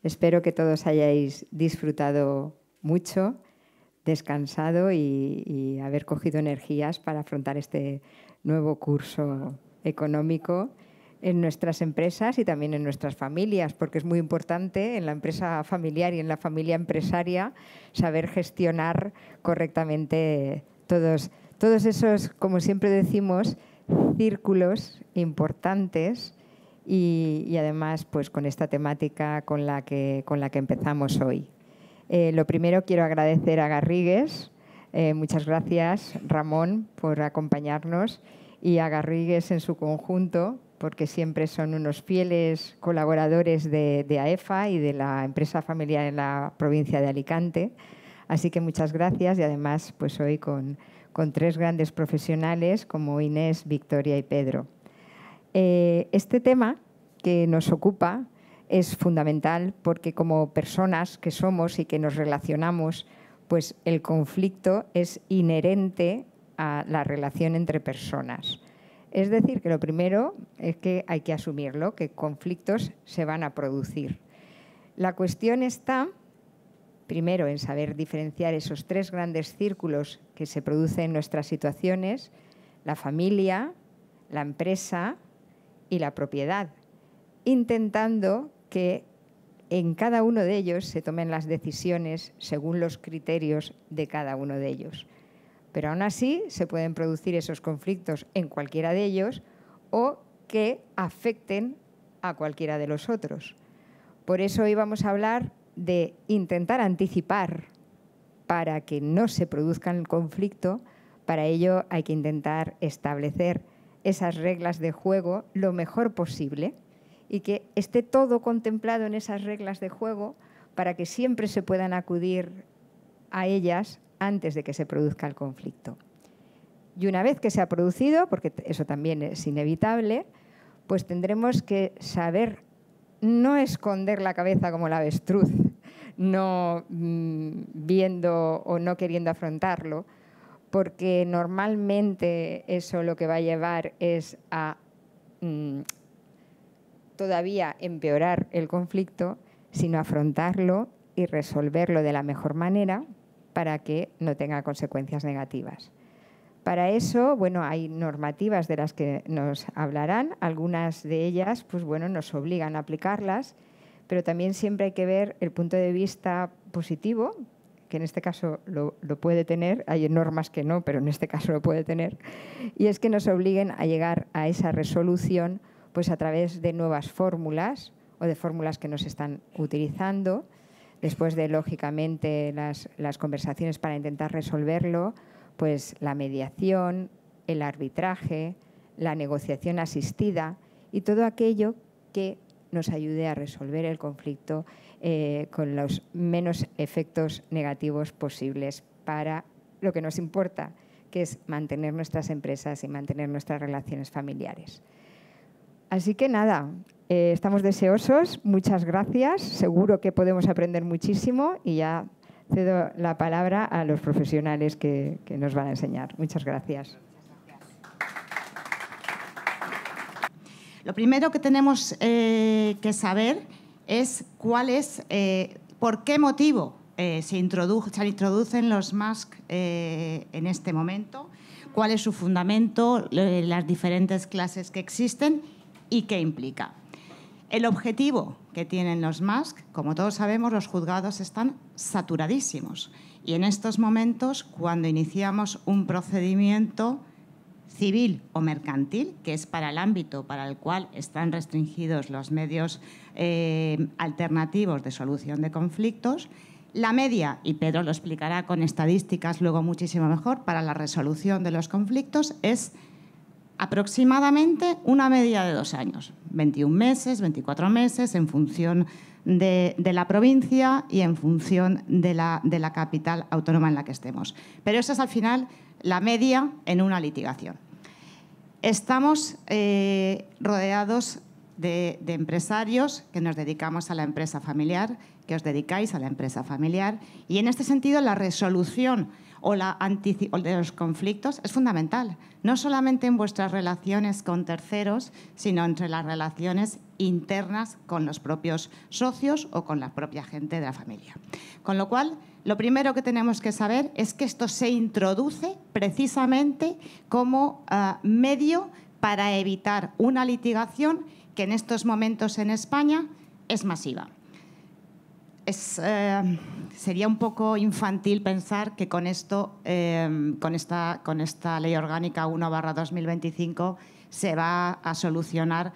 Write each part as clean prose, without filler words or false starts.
Espero que todos hayáis disfrutado mucho, descansado y haber cogido energías para afrontar este nuevo curso económico en nuestras empresas y también en nuestras familias, porque es muy importante en la empresa familiar y en la familia empresaria saber gestionar correctamente todos esos, como siempre decimos, círculos importantes y además pues con esta temática con la que empezamos hoy. Lo primero quiero agradecer a Garrigues. Muchas gracias, Ramón, por acompañarnos, y a Garrigues en su conjunto, porque siempre son unos fieles colaboradores de AEFA y de la empresa familiar en la provincia de Alicante. Así que muchas gracias, y además pues hoy con tres grandes profesionales como Inés, Victoria y Pedro. Este tema que nos ocupa es fundamental porque como personas que somos y que nos relacionamos, pues el conflicto es inherente a la relación entre personas. Es decir, que lo primero es que hay que asumirlo, que conflictos se van a producir. La cuestión está, primero, en saber diferenciar esos tres grandes círculos que se producen en nuestras situaciones: la familia, la empresa y la propiedad, intentando que en cada uno de ellos se tomen las decisiones según los criterios de cada uno de ellos. Pero aún así se pueden producir esos conflictos en cualquiera de ellos o que afecten a cualquiera de los otros. Por eso hoy vamos a hablar de intentar anticipar para que no se produzca el conflicto. Para ello hay que intentar establecer esas reglas de juego lo mejor posible y que esté todo contemplado en esas reglas de juego para que siempre se puedan acudir a ellas antes de que se produzca el conflicto. Y una vez que se ha producido, porque eso también es inevitable, pues tendremos que saber no esconder la cabeza como el avestruz, no viendo o no queriendo afrontarlo, porque normalmente eso lo que va a llevar es a todavía empeorar el conflicto, sino afrontarlo y resolverlo de la mejor manera para que no tenga consecuencias negativas. Para eso, bueno, hay normativas de las que nos hablarán. Algunas de ellas, pues bueno, nos obligan a aplicarlas, pero también siempre hay que ver el punto de vista positivo, que en este caso lo puede tener. Hay normas que no, pero en este caso lo puede tener. Y es que nos obliguen a llegar a esa resolución pues a través de nuevas fórmulas o de fórmulas que nos están utilizando, después de, lógicamente, las conversaciones para intentar resolverlo, pues la mediación, el arbitraje, la negociación asistida y todo aquello que nos ayude a resolver el conflicto con los menos efectos negativos posibles para lo que nos importa, que es mantener nuestras empresas y mantener nuestras relaciones familiares. Así que nada, estamos deseosos, muchas gracias, seguro que podemos aprender muchísimo y ya cedo la palabra a los profesionales que nos van a enseñar. Muchas gracias. Lo primero que tenemos que saber es por qué motivo se introducen los MASC en este momento, cuál es su fundamento, las diferentes clases que existen y qué implica. El objetivo que tienen los MASC, como todos sabemos, los juzgados están saturadísimos y en estos momentos, cuando iniciamos un procedimiento civil o mercantil, que es para el ámbito para el cual están restringidos los medios alternativos de solución de conflictos, la media, y Pedro lo explicará con estadísticas luego muchísimo mejor, para la resolución de los conflictos es aproximadamente una media de 2 años, 21 meses, 24 meses, en función de la provincia y en función de la capital autónoma en la que estemos. Pero esa es al final la media en una litigación. Estamos rodeados de empresarios que nos dedicamos a la empresa familiar, que os dedicáis a la empresa familiar, y en este sentido la resolución o de los conflictos es fundamental, no solamente en vuestras relaciones con terceros, sino entre las relaciones internas con los propios socios o con la propia gente de la familia. Con lo cual, lo primero que tenemos que saber es que esto se introduce precisamente como medio para evitar una litigación que en estos momentos en España es masiva. Sería un poco infantil pensar que con esto, con esta Ley Orgánica 1/2025 se va a solucionar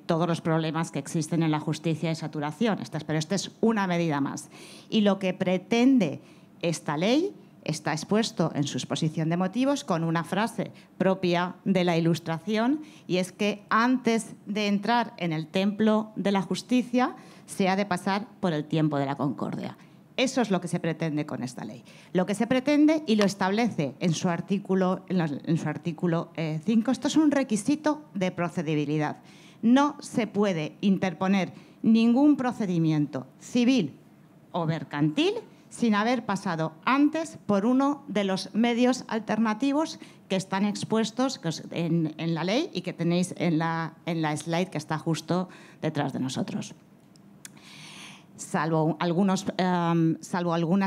todos los problemas que existen en la justicia de saturación. Pero esta es una medida más. Y lo que pretende esta ley está expuesto en su exposición de motivos con una frase propia de la Ilustración, y es que antes de entrar en el templo de la justicia se ha de pasar por el tiempo de la concordia. Eso es lo que se pretende con esta ley. Lo que se pretende, y lo establece en su artículo 5, esto es un requisito de procedibilidad. No se puede interponer ningún procedimiento civil o mercantil sin haber pasado antes por uno de los medios alternativos que están expuestos en la ley y que tenéis en la slide que está justo detrás de nosotros. Salvo algunas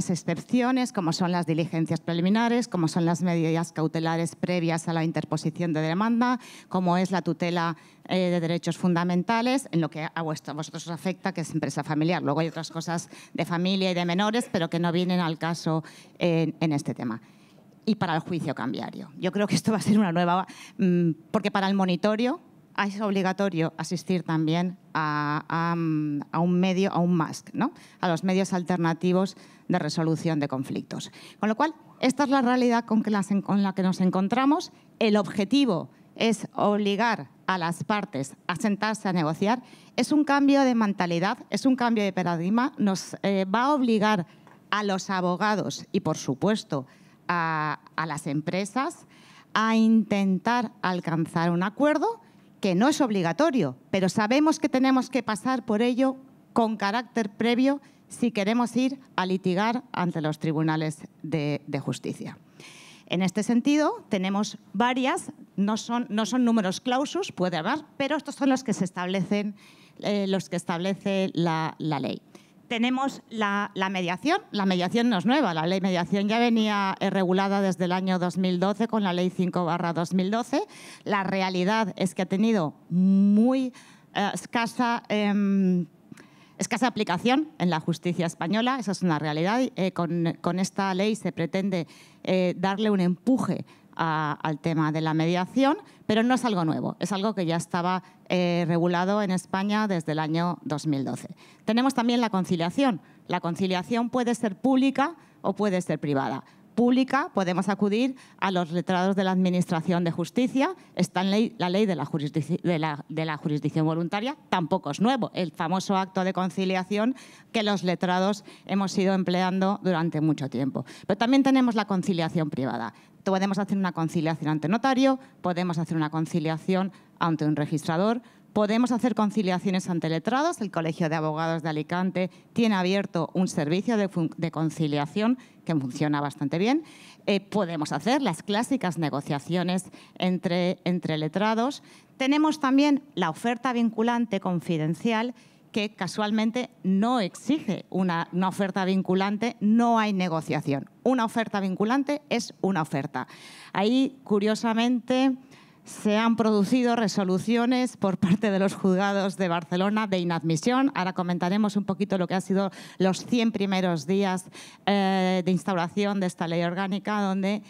excepciones, como son las diligencias preliminares, como son las medidas cautelares previas a la interposición de demanda, como es la tutela de derechos fundamentales, en lo que a vosotros os afecta, que es empresa familiar. Luego hay otras cosas de familia y de menores, pero que no vienen al caso en este tema. Y para el juicio cambiario. Yo creo que esto va a ser una nueva... Porque para el monitorio es obligatorio asistir también a un medio, a un MASC, ¿no? A los medios alternativos de resolución de conflictos. Con lo cual, esta es la realidad con la que nos encontramos. El objetivo es obligar a las partes a sentarse a negociar. Es un cambio de mentalidad, es un cambio de paradigma. Nos va a obligar a los abogados y, por supuesto, a las empresas a intentar alcanzar un acuerdo que no es obligatorio, pero sabemos que tenemos que pasar por ello con carácter previo si queremos ir a litigar ante los tribunales de justicia. En este sentido, tenemos varias, no son números clausus, puede haber, pero estos son los que se establecen, los que establece la ley. Tenemos la mediación. La mediación no es nueva. La ley de mediación ya venía regulada desde el año 2012 con la ley 5/2012. La realidad es que ha tenido muy escasa aplicación en la justicia española. Esa es una realidad. Con esta ley se pretende darle un empuje al tema de la mediación, pero no es algo nuevo, es algo que ya estaba regulado en España desde el año 2012. Tenemos también la conciliación. La conciliación puede ser pública o puede ser privada. Pública, podemos acudir a los letrados de la Administración de Justicia. Está en la ley de la jurisdicción voluntaria, tampoco es nuevo. El famoso acto de conciliación que los letrados hemos ido empleando durante mucho tiempo. Pero también tenemos la conciliación privada. Podemos hacer una conciliación ante notario, podemos hacer una conciliación ante un registrador, podemos hacer conciliaciones ante letrados. El Colegio de Abogados de Alicante tiene abierto un servicio de conciliación que funciona bastante bien. Podemos hacer las clásicas negociaciones entre letrados. Tenemos también la oferta vinculante confidencial, que casualmente no exige una oferta vinculante, no hay negociación. Una oferta vinculante es una oferta. Ahí, curiosamente, se han producido resoluciones por parte de los juzgados de Barcelona de inadmisión. Ahora comentaremos un poquito lo que han sido los 100 primeros días de instauración de esta ley orgánica, donde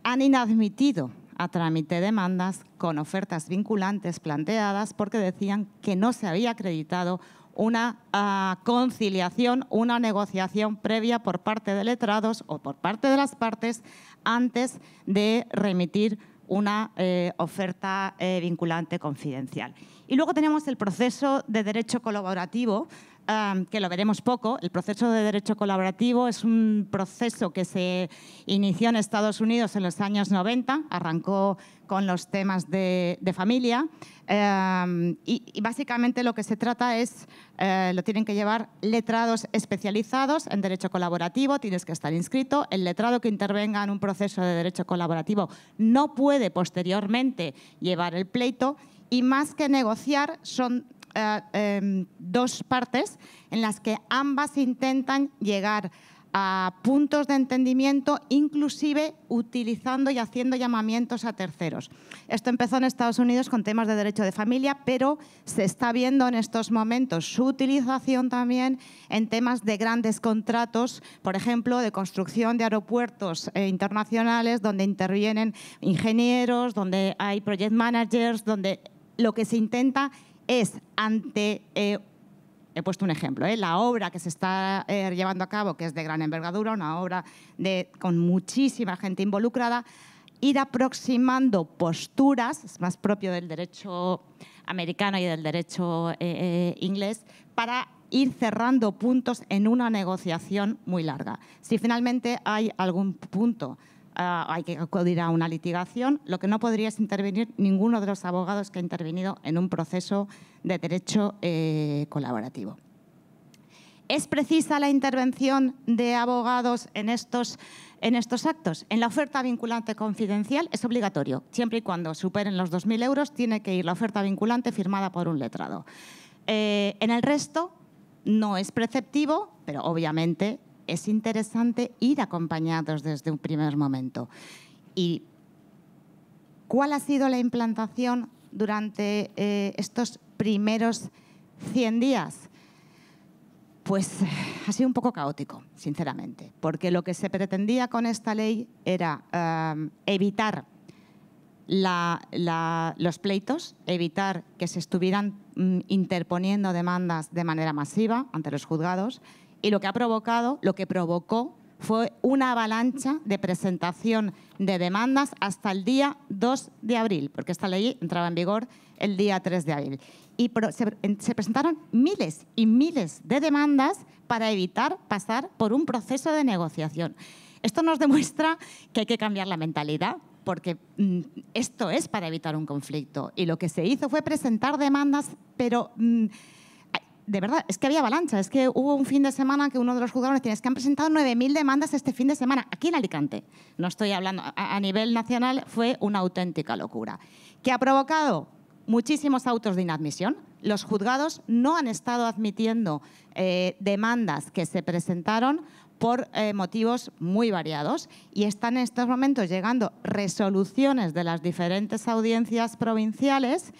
han inadmitido a trámite demandas con ofertas vinculantes planteadas porque decían que no se había acreditado una conciliación, una negociación previa por parte de letrados o por parte de las partes antes de remitir una oferta vinculante confidencial. Y luego tenemos el proceso de derecho colaborativo, que lo veremos poco. El proceso de derecho colaborativo es un proceso que se inició en Estados Unidos en los años 90, arrancó con los temas de familia y básicamente lo que se trata es, lo tienen que llevar letrados especializados en derecho colaborativo, tienes que estar inscrito. El letrado que intervenga en un proceso de derecho colaborativo no puede posteriormente llevar el pleito y más que negociar son dos partes en las que ambas intentan llegar a puntos de entendimiento, inclusive utilizando y haciendo llamamientos a terceros. Esto empezó en Estados Unidos con temas de derecho de familia, pero se está viendo en estos momentos su utilización también en temas de grandes contratos, por ejemplo, de construcción de aeropuertos internacionales, donde intervienen ingenieros, donde hay project managers, donde lo que se intenta es ante, he puesto un ejemplo, la obra que se está llevando a cabo, que es de gran envergadura, una obra con muchísima gente involucrada, ir aproximando posturas, es más propio del derecho americano y del derecho inglés, para ir cerrando puntos en una negociación muy larga. Si finalmente hay algún punto hay que acudir a una litigación, lo que no podría es intervenir ninguno de los abogados que ha intervenido en un proceso de derecho colaborativo. ¿Es precisa la intervención de abogados en estos actos? En la oferta vinculante confidencial es obligatorio. Siempre y cuando superen los 2.000 euros tiene que ir la oferta vinculante firmada por un letrado. En el resto no es preceptivo, pero obviamente es interesante ir acompañados desde un primer momento. ¿Y cuál ha sido la implantación durante estos primeros 100 días? Pues ha sido un poco caótico, sinceramente, porque lo que se pretendía con esta ley era evitar los pleitos, evitar que se estuvieran interponiendo demandas de manera masiva ante los juzgados. Y lo que provocó fue una avalancha de presentación de demandas hasta el día 2 de abril, porque esta ley entraba en vigor el día 3 de abril. Y se presentaron miles y miles de demandas para evitar pasar por un proceso de negociación. Esto nos demuestra que hay que cambiar la mentalidad, porque esto es para evitar un conflicto. Y lo que se hizo fue presentar demandas, pero de verdad, es que había avalancha. Es que hubo un fin de semana que uno de los juzgados decía, es que han presentado 9.000 demandas este fin de semana, aquí en Alicante. No estoy hablando, a nivel nacional fue una auténtica locura. ¿Qué ha provocado? Muchísimos autos de inadmisión. Los juzgados no han estado admitiendo demandas que se presentaron por motivos muy variados y están en estos momentos llegando resoluciones de las diferentes audiencias provinciales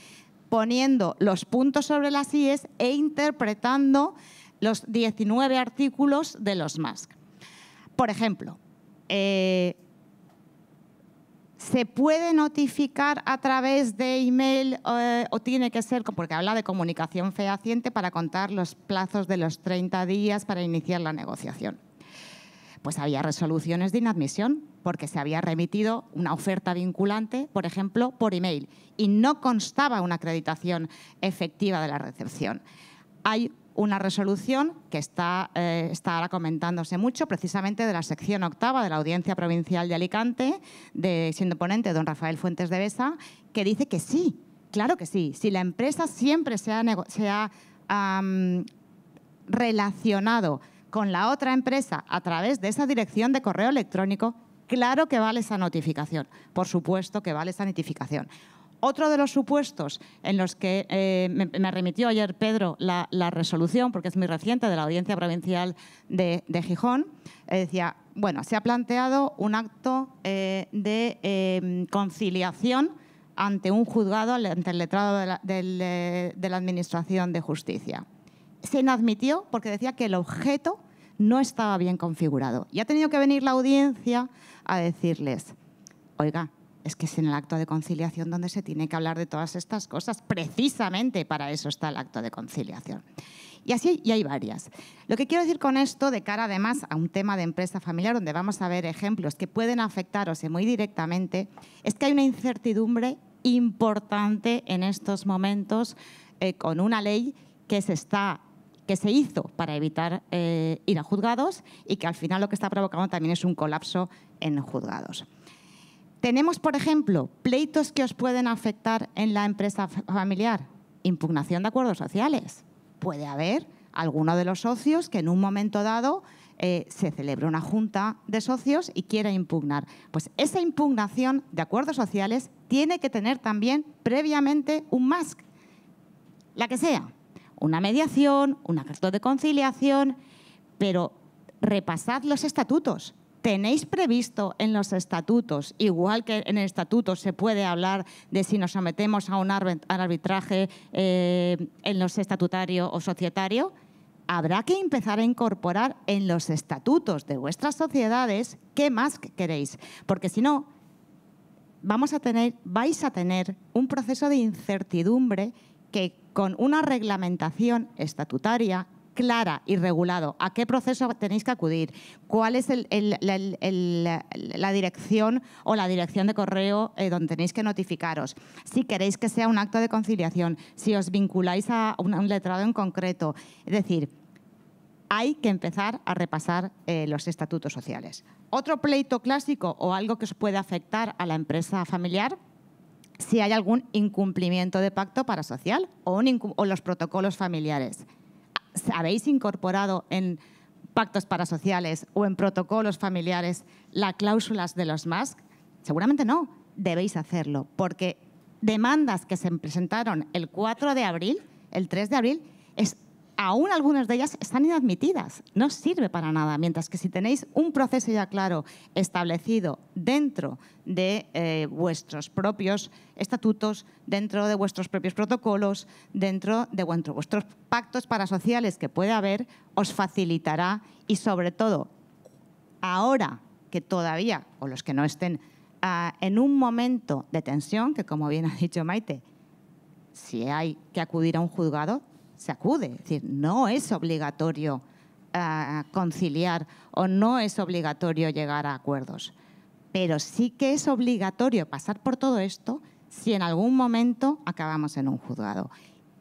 poniendo los puntos sobre las íes e interpretando los 19 artículos de los MASC. Por ejemplo, ¿se puede notificar a través de email o tiene que ser, porque habla de comunicación fehaciente para contar los plazos de los 30 días para iniciar la negociación? Pues había resoluciones de inadmisión porque se había remitido una oferta vinculante, por ejemplo, por email y no constaba una acreditación efectiva de la recepción. Hay una resolución que está ahora comentándose mucho, precisamente de la sección octava de la Audiencia Provincial de Alicante, siendo ponente don Rafael Fuentes de Besa, que dice que sí, claro que sí. Si la empresa siempre se ha relacionado con la otra empresa a través de esa dirección de correo electrónico, claro que vale esa notificación. Por supuesto que vale esa notificación. Otro de los supuestos en los que me remitió ayer Pedro la resolución, porque es muy reciente, de la Audiencia Provincial de Gijón, decía, bueno, se ha planteado un acto de conciliación ante un juzgado, ante el letrado de la Administración de Justicia. Se inadmitió porque decía que el objeto no estaba bien configurado. Y ha tenido que venir la audiencia a decirles, oiga, es que es en el acto de conciliación donde se tiene que hablar de todas estas cosas. Precisamente para eso está el acto de conciliación. Y así y hay varias. Lo que quiero decir con esto, de cara además a un tema de empresa familiar, donde vamos a ver ejemplos que pueden afectaros muy directamente, es que hay una incertidumbre importante en estos momentos con una ley que se está que se hizo para evitar ir a juzgados y que al final lo que está provocando también es un colapso en juzgados. Tenemos, por ejemplo, pleitos que os pueden afectar en la empresa familiar. Impugnación de acuerdos sociales. Puede haber alguno de los socios que en un momento dado se celebre una junta de socios y quiera impugnar. Pues esa impugnación de acuerdos sociales tiene que tener también previamente un MASC, la que sea. Una mediación, un acto de conciliación, pero repasad los estatutos. ¿Tenéis previsto en los estatutos, igual que en el estatuto se puede hablar de si nos sometemos a un arbitraje en los estatutario o societario? Habrá que empezar a incorporar en los estatutos de vuestras sociedades qué más queréis, porque si no, vais a tener un proceso de incertidumbre que con una reglamentación estatutaria clara y regulado a qué proceso tenéis que acudir, cuál es la dirección o la dirección de correo donde tenéis que notificaros, si queréis que sea un acto de conciliación, si os vinculáis a un letrado en concreto. Es decir, hay que empezar a repasar los estatutos sociales. Otro pleito clásico o algo que os puede afectar a la empresa familiar, si hay algún incumplimiento de pacto parasocial o los protocolos familiares. ¿Habéis incorporado en pactos parasociales o en protocolos familiares las cláusulas de los MASC? Seguramente no. Debéis hacerlo, porque demandas que se presentaron el 4 de abril, el 3 de abril, aún algunas de ellas están inadmitidas. No sirve para nada. Mientras que si tenéis un proceso ya claro establecido dentro de vuestros propios estatutos, dentro de vuestros propios protocolos, dentro de vuestros pactos parasociales que puede haber, os facilitará y sobre todo ahora que todavía, o los que no estén en un momento de tensión, que como bien ha dicho Maite, si hay que acudir a un juzgado, se acude. Es decir, no es obligatorio conciliar o no es obligatorio llegar a acuerdos. Pero sí que es obligatorio pasar por todo esto si en algún momento acabamos en un juzgado.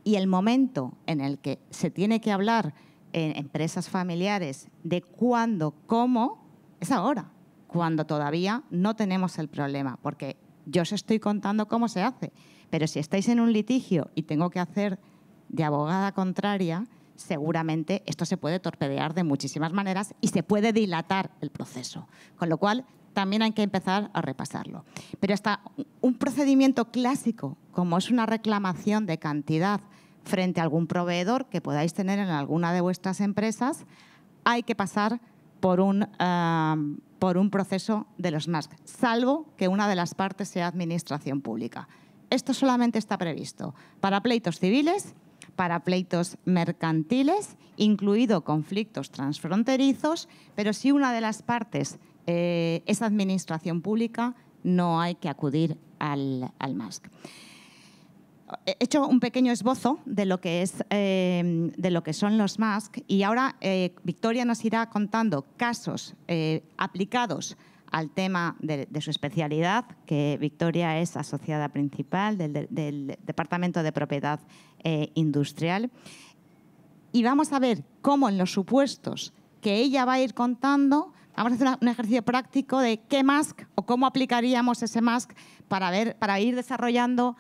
Y el momento en el que se tiene que hablar en empresas familiares de cuándo, cómo, es ahora, cuando todavía no tenemos el problema. Porque yo os estoy contando cómo se hace, pero si estáis en un litigio y tengo que hacer de abogada contraria, seguramente esto se puede torpedear de muchísimas maneras y se puede dilatar el proceso. Con lo cual, también hay que empezar a repasarlo. Pero hasta un procedimiento clásico, como es una reclamación de cantidad frente a algún proveedor que podáis tener en alguna de vuestras empresas, hay que pasar por un proceso de los MASC, salvo que una de las partes sea administración pública. Esto solamente está previsto para pleitos civiles, para pleitos mercantiles, incluido conflictos transfronterizos, pero si una de las partes es administración pública, no hay que acudir al MASC. He hecho un pequeño esbozo de lo que son los MASC y ahora Victoria nos irá contando casos aplicados al tema de su especialidad, que Victoria es asociada principal del Departamento de Propiedad Industrial. Y vamos a ver cómo en los supuestos que ella va a ir contando, vamos a hacer un ejercicio práctico de qué MASC o cómo aplicaríamos ese MASC para ir desarrollando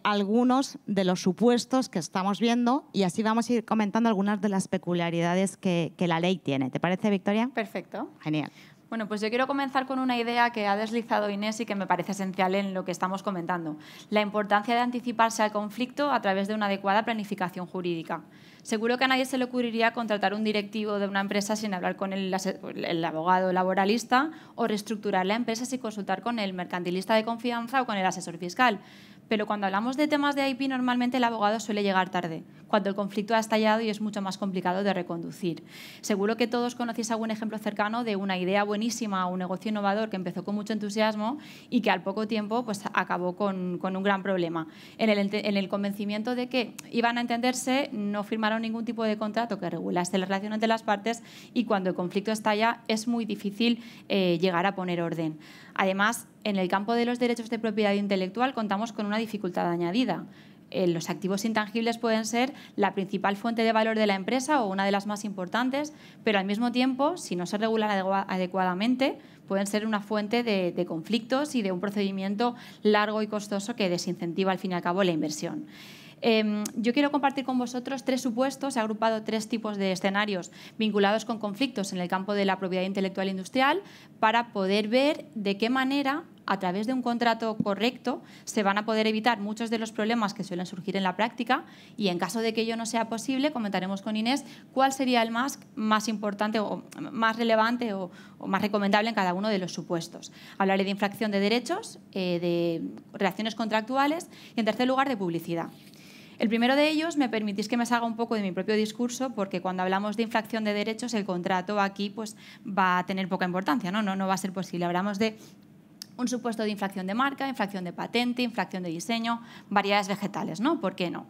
algunos de los supuestos que estamos viendo y así vamos a ir comentando algunas de las peculiaridades que la ley tiene. ¿Te parece, Victoria? Perfecto. Genial. Bueno, pues yo quiero comenzar con una idea que ha deslizado Inés y que me parece esencial en lo que estamos comentando. La importancia de anticiparse al conflicto a través de una adecuada planificación jurídica. Seguro que a nadie se le ocurriría contratar un directivo de una empresa sin hablar con el abogado laboralista o reestructurar la empresa sin consultar con el mercantilista de confianza o con el asesor fiscal. Pero cuando hablamos de temas de IP, normalmente el abogado suele llegar tarde, cuando el conflicto ha estallado y es mucho más complicado de reconducir. Seguro que todos conocéis algún ejemplo cercano de una idea buenísima, un negocio innovador que empezó con mucho entusiasmo y que al poco tiempo pues, acabó con un gran problema. En el convencimiento de que iban a entenderse, no firmaron ningún tipo de contrato que regulase la relación entre las partes y cuando el conflicto estalla es muy difícil llegar a poner orden. Además, en el campo de los derechos de propiedad intelectual contamos con una dificultad añadida. los activos intangibles pueden ser la principal fuente de valor de la empresa o una de las más importantes, pero al mismo tiempo, si no se regulan adecuadamente, pueden ser una fuente de conflictos y de un procedimiento largo y costoso que desincentiva al fin y al cabo la inversión. Yo quiero compartir con vosotros 3 supuestos, he agrupado 3 tipos de escenarios vinculados con conflictos en el campo de la propiedad intelectual industrial para poder ver de qué manera, a través de un contrato correcto, se van a poder evitar muchos de los problemas que suelen surgir en la práctica y, en caso de que ello no sea posible, comentaremos con Inés cuál sería el más importante o más relevante o más recomendable en cada uno de los supuestos. Hablaré de infracción de derechos, de relaciones contractuales y, en tercer lugar, de publicidad. El primero de ellos, me permitís que me salga un poco de mi propio discurso, porque cuando hablamos de infracción de derechos, el contrato aquí pues, va a tener poca importancia, no va a ser posible. Hablamos de un supuesto de infracción de marca, infracción de patente, infracción de diseño, variedades vegetales, ¿no? ¿Por qué no?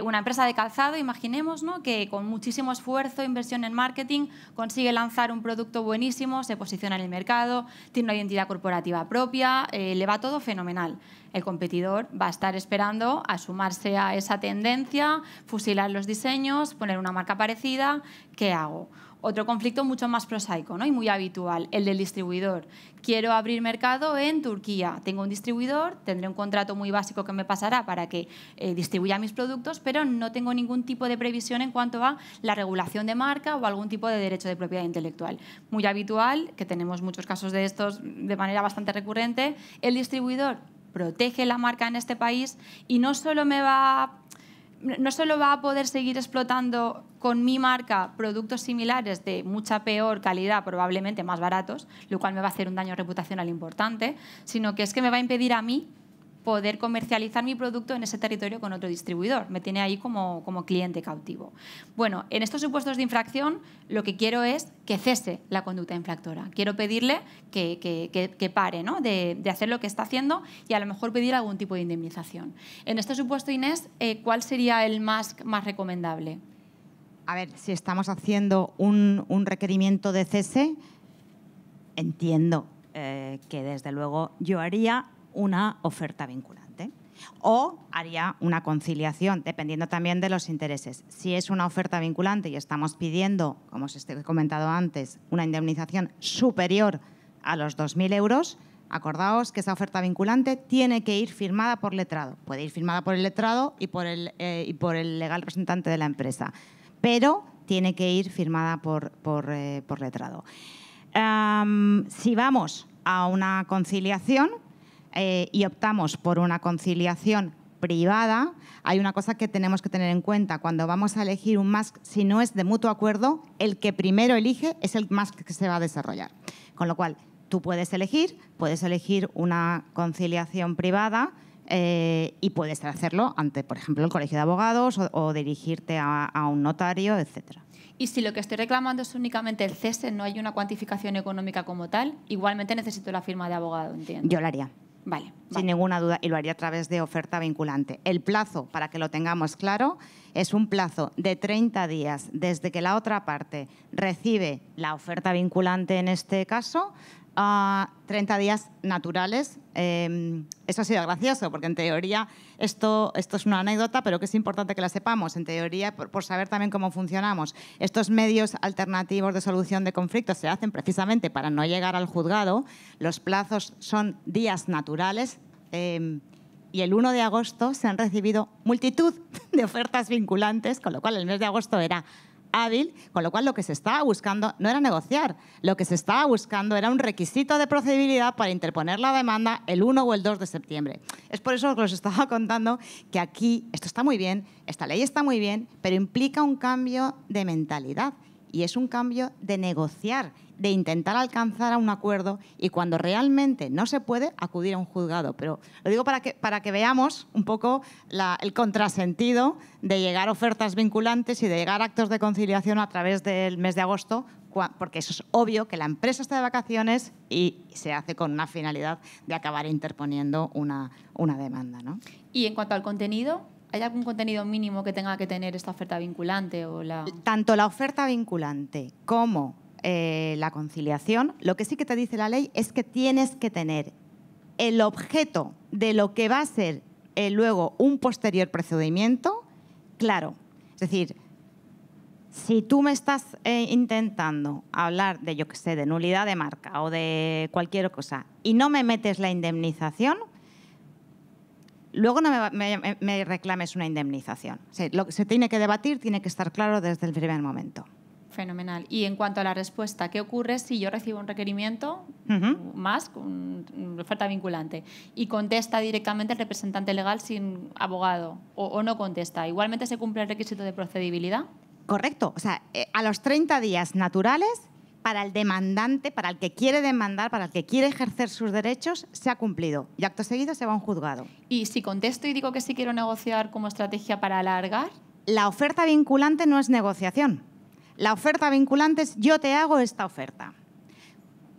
Una empresa de calzado, imaginemos, ¿no?, que con muchísimo esfuerzo, inversión en marketing, consigue lanzar un producto buenísimo, se posiciona en el mercado, tiene una identidad corporativa propia, le va todo fenomenal. El competidor va a estar esperando a sumarse a esa tendencia, fusilar los diseños, poner una marca parecida. ¿Qué hago? Otro conflicto mucho más prosaico, ¿no?, y muy habitual, el del distribuidor. Quiero abrir mercado en Turquía. Tengo un distribuidor, tendré un contrato muy básico que me pasará para que distribuya mis productos, pero no tengo ningún tipo de previsión en cuanto a la regulación de marca o algún tipo de derecho de propiedad intelectual. Muy habitual, que tenemos muchos casos de estos de manera bastante recurrente. El distribuidor protege la marca en este país y no solo va a poder seguir explotando con mi marca productos similares de mucha peor calidad, probablemente más baratos, lo cual me va a hacer un daño reputacional importante, sino que es que me va a impedir a mí poder comercializar mi producto en ese territorio con otro distribuidor. Me tiene ahí como cliente cautivo. Bueno, en estos supuestos de infracción, lo que quiero es que cese la conducta infractora. Quiero pedirle que pare, ¿no?, de hacer lo que está haciendo y a lo mejor pedir algún tipo de indemnización. En este supuesto, Inés, ¿cuál sería el más recomendable? A ver, si estamos haciendo un requerimiento de cese, entiendo que desde luego yo haría una oferta vinculante o haría una conciliación, dependiendo también de los intereses. Si es una oferta vinculante y estamos pidiendo, como os he comentado antes, una indemnización superior a los 2.000 euros, acordaos que esa oferta vinculante tiene que ir firmada por letrado. Puede ir firmada por el letrado y por el legal representante de la empresa, pero tiene que ir firmada por letrado. Si vamos a una conciliación y optamos por una conciliación privada, hay una cosa que tenemos que tener en cuenta. Cuando vamos a elegir un MASC, si no es de mutuo acuerdo, el que primero elige es el MASC que se va a desarrollar. Con lo cual, tú puedes elegir una conciliación privada y puedes hacerlo ante, por ejemplo, el Colegio de Abogados o dirigirte a un notario, etcétera. Y si lo que estoy reclamando es únicamente el cese, no hay una cuantificación económica como tal, igualmente necesito la firma de abogado, entiendo. Yo la haría. Vale. Sin ninguna duda, y lo haría a través de oferta vinculante. El plazo, para que lo tengamos claro, es un plazo de 30 días desde que la otra parte recibe la oferta vinculante, en este caso, a 30 días naturales. Eso ha sido gracioso, porque en teoría esto es una anécdota, pero que es importante que la sepamos. En teoría, por saber también cómo funcionamos, estos medios alternativos de solución de conflictos se hacen precisamente para no llegar al juzgado. Los plazos son días naturales y el 1 de agosto se han recibido multitud de ofertas vinculantes, con lo cual el mes de agosto era hábil, con lo cual lo que se estaba buscando no era negociar, lo que se estaba buscando era un requisito de procedibilidad para interponer la demanda el 1 o el 2 de septiembre. Es por eso que os estaba contando que aquí esto está muy bien, esta ley está muy bien, pero implica un cambio de mentalidad y es un cambio de negociar, de intentar alcanzar a un acuerdo y cuando realmente no se puede, acudir a un juzgado. Pero lo digo para que veamos un poco el contrasentido de llegar a ofertas vinculantes y de llegar a actos de conciliación a través del mes de agosto, porque eso es obvio que la empresa está de vacaciones y se hace con una finalidad de acabar interponiendo una demanda, ¿no? Y en cuanto al contenido, ¿hay algún contenido mínimo que tenga que tener esta oferta vinculante? Tanto la oferta vinculante como la conciliación, lo que sí que te dice la ley es que tienes que tener el objeto de lo que va a ser luego un posterior procedimiento claro. Es decir, si tú me estás intentando hablar de, yo qué sé, de nulidad de marca o de cualquier cosa y no me metes la indemnización, luego no me reclames una indemnización. O sea, lo que se tiene que debatir tiene que estar claro desde el primer momento. Fenomenal. Y en cuanto a la respuesta, ¿qué ocurre si yo recibo un requerimiento más, con oferta vinculante, y contesta directamente el representante legal sin abogado o no contesta? ¿Igualmente se cumple el requisito de procedibilidad? Correcto. O sea, a los 30 días naturales, para el demandante, para el que quiere demandar, para el que quiere ejercer sus derechos, se ha cumplido. Y acto seguido se va a un juzgado. ¿Y si contesto y digo que sí quiero negociar como estrategia para alargar? La oferta vinculante no es negociación. La oferta vinculante es yo te hago esta oferta.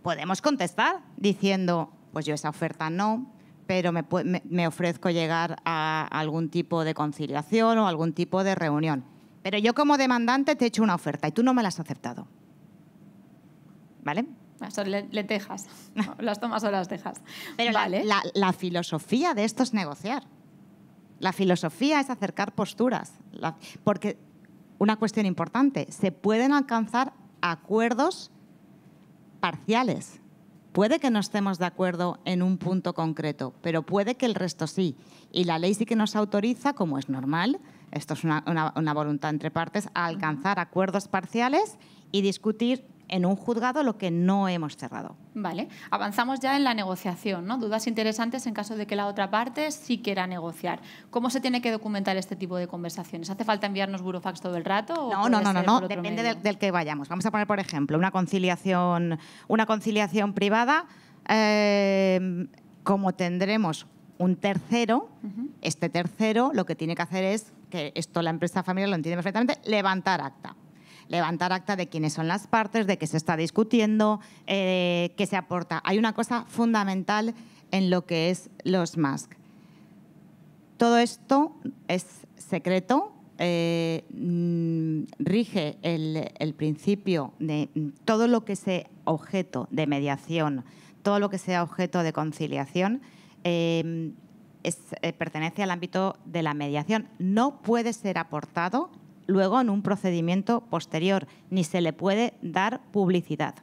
Podemos contestar diciendo, pues yo esa oferta no, pero me ofrezco llegar a algún tipo de conciliación o algún tipo de reunión. Pero yo como demandante te he hecho una oferta y tú no me la has aceptado. ¿Vale? Son lentejas. ¿Las tomas o las dejas? Pero vale. la filosofía de esto es negociar. La filosofía es acercar posturas. Porque una cuestión importante, se pueden alcanzar acuerdos parciales. Puede que no estemos de acuerdo en un punto concreto, pero puede que el resto sí. Y la ley sí que nos autoriza, como es normal, esto es una voluntad entre partes, a alcanzar acuerdos parciales y discutir en un juzgado lo que no hemos cerrado. Vale, avanzamos ya en la negociación, ¿no? Dudas interesantes en caso de que la otra parte sí quiera negociar. ¿Cómo se tiene que documentar este tipo de conversaciones? ¿Hace falta enviarnos burofax todo el rato? No, depende del que vayamos. Vamos a poner, por ejemplo, una conciliación privada. Como tendremos un tercero, este tercero lo que tiene que hacer es, que esto la empresa familiar lo entiende perfectamente, levantar acta. Levantar acta de quiénes son las partes, de qué se está discutiendo, qué se aporta. Hay una cosa fundamental en lo que es los MASC. Todo esto es secreto, rige el principio de todo lo que sea objeto de mediación, todo lo que sea objeto de conciliación, pertenece al ámbito de la mediación. No puede ser aportado luego en un procedimiento posterior, ni se le puede dar publicidad.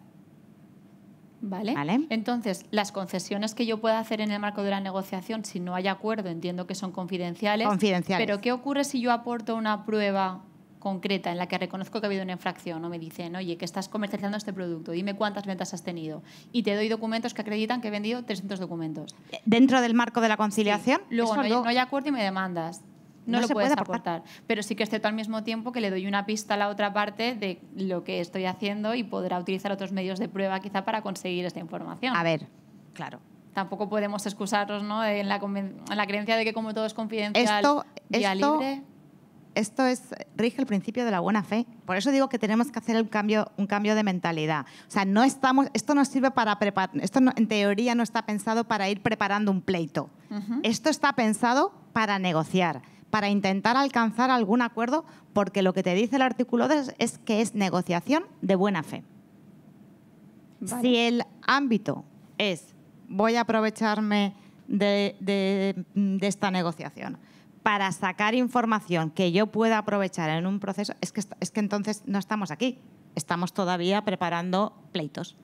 Vale. Entonces, las concesiones que yo pueda hacer en el marco de la negociación, si no hay acuerdo, entiendo que son confidenciales. Pero ¿qué ocurre si yo aporto una prueba concreta en la que reconozco que ha habido una infracción o me dicen, oye, que estás comercializando este producto, dime cuántas ventas has tenido? Y te doy documentos que acreditan que he vendido 300 documentos. ¿Dentro del marco de la conciliación? Sí. Luego no hay acuerdo y me demandas. No lo puedes aportar. Pero sí que es cierto al mismo tiempo que le doy una pista a la otra parte de lo que estoy haciendo y podrá utilizar otros medios de prueba quizá para conseguir esta información. A ver, claro. Tampoco podemos excusarnos, ¿no?, en la creencia de que como todo es confidencial, vía libre. Esto rige el principio de la buena fe. Por eso digo que tenemos que hacer un cambio de mentalidad. O sea, esto no sirve para preparar, en teoría no está pensado para ir preparando un pleito. Esto está pensado para negociar, para intentar alcanzar algún acuerdo, porque lo que te dice el artículo 2 es que es negociación de buena fe. Vale. Si el ámbito es voy a aprovecharme de esta negociación para sacar información que yo pueda aprovechar en un proceso, es que entonces no estamos aquí, estamos todavía preparando pleitos.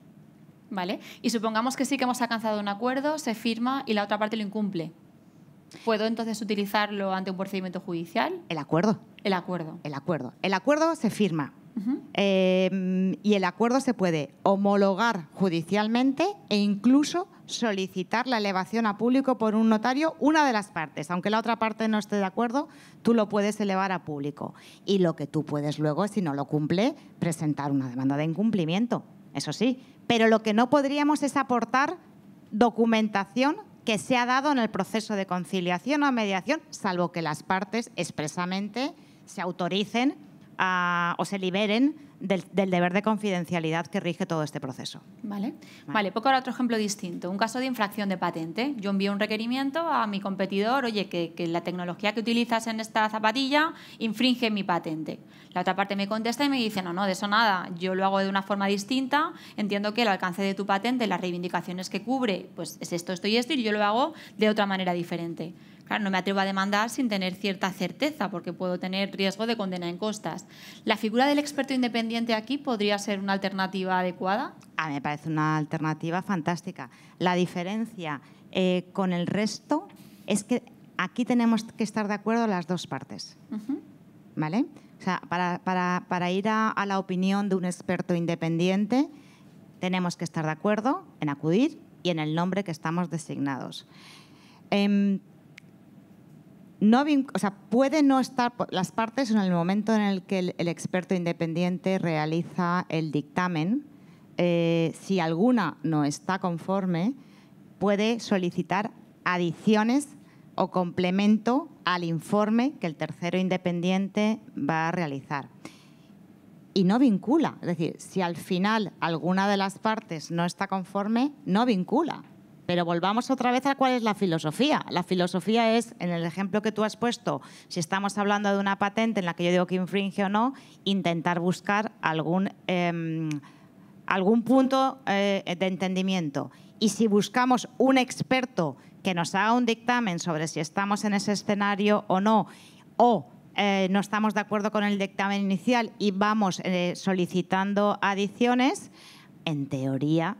Vale, y supongamos que sí que hemos alcanzado un acuerdo, se firma y la otra parte lo incumple. ¿Puedo entonces utilizarlo ante un procedimiento judicial? El acuerdo. El acuerdo. El acuerdo. El acuerdo se firma. Y el acuerdo se puede homologar judicialmente e incluso solicitar la elevación a público por un notario, una de las partes. Aunque la otra parte no esté de acuerdo, tú lo puedes elevar a público. Y lo que tú puedes luego, si no lo cumple, presentar una demanda de incumplimiento. Eso sí. Pero lo que no podríamos es aportar documentación que se ha dado en el proceso de conciliación o mediación, salvo que las partes expresamente se autoricen o se liberen del deber de confidencialidad que rige todo este proceso. Vale, poco ahora otro ejemplo distinto. Un caso de infracción de patente. Yo envío un requerimiento a mi competidor, oye, que la tecnología que utilizas en esta zapatilla infringe mi patente. La otra parte me contesta y me dice, no, de eso nada, yo lo hago de una forma distinta, entiendo que el alcance de tu patente, las reivindicaciones que cubre, pues es esto y esto, y yo lo hago de otra manera diferente. Claro, no me atrevo a demandar sin tener cierta certeza, porque puedo tener riesgo de condena en costas. ¿La figura del experto independiente aquí podría ser una alternativa adecuada? A mí me parece una alternativa fantástica. La diferencia con el resto es que aquí tenemos que estar de acuerdo las dos partes. ¿Vale? O sea, para ir a la opinión de un experto independiente, tenemos que estar de acuerdo en acudir y en el nombre que estamos designados. Puede no estar las partes en el momento en el que el experto independiente realiza el dictamen. Si alguna no está conforme, puede solicitar adiciones o complemento al informe que el tercero independiente va a realizar. Y no vincula. Es decir, si al final alguna de las partes no está conforme, no vincula. Pero volvamos otra vez a cuál es la filosofía. La filosofía es, en el ejemplo que tú has puesto, si estamos hablando de una patente en la que yo digo que infringe o no, intentar buscar algún punto de entendimiento. Y si buscamos un experto que nos haga un dictamen sobre si estamos en ese escenario o no, o no estamos de acuerdo con el dictamen inicial y vamos solicitando adiciones, en teoría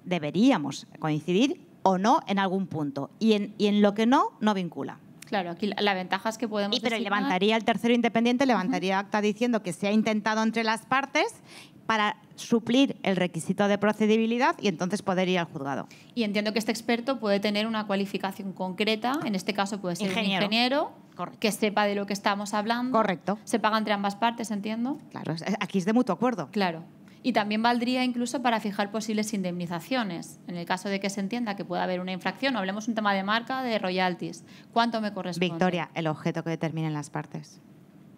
deberíamos coincidir o no en algún punto. Y en lo que no vincula. Claro, aquí la ventaja es que podemos Pero levantaría el tercero independiente, levantaría acta diciendo que se ha intentado entre las partes para suplir el requisito de procedibilidad y entonces poder ir al juzgado. Y entiendo que este experto puede tener una cualificación concreta, en este caso puede ser un ingeniero que sepa de lo que estamos hablando. Correcto. Se paga entre ambas partes, entiendo. Claro, aquí es de mutuo acuerdo. Claro. Y también valdría incluso para fijar posibles indemnizaciones. En el caso de que se entienda que pueda haber una infracción, o hablemos un tema de marca, de royalties. ¿Cuánto me corresponde? Victoria, el objeto que determinen las partes.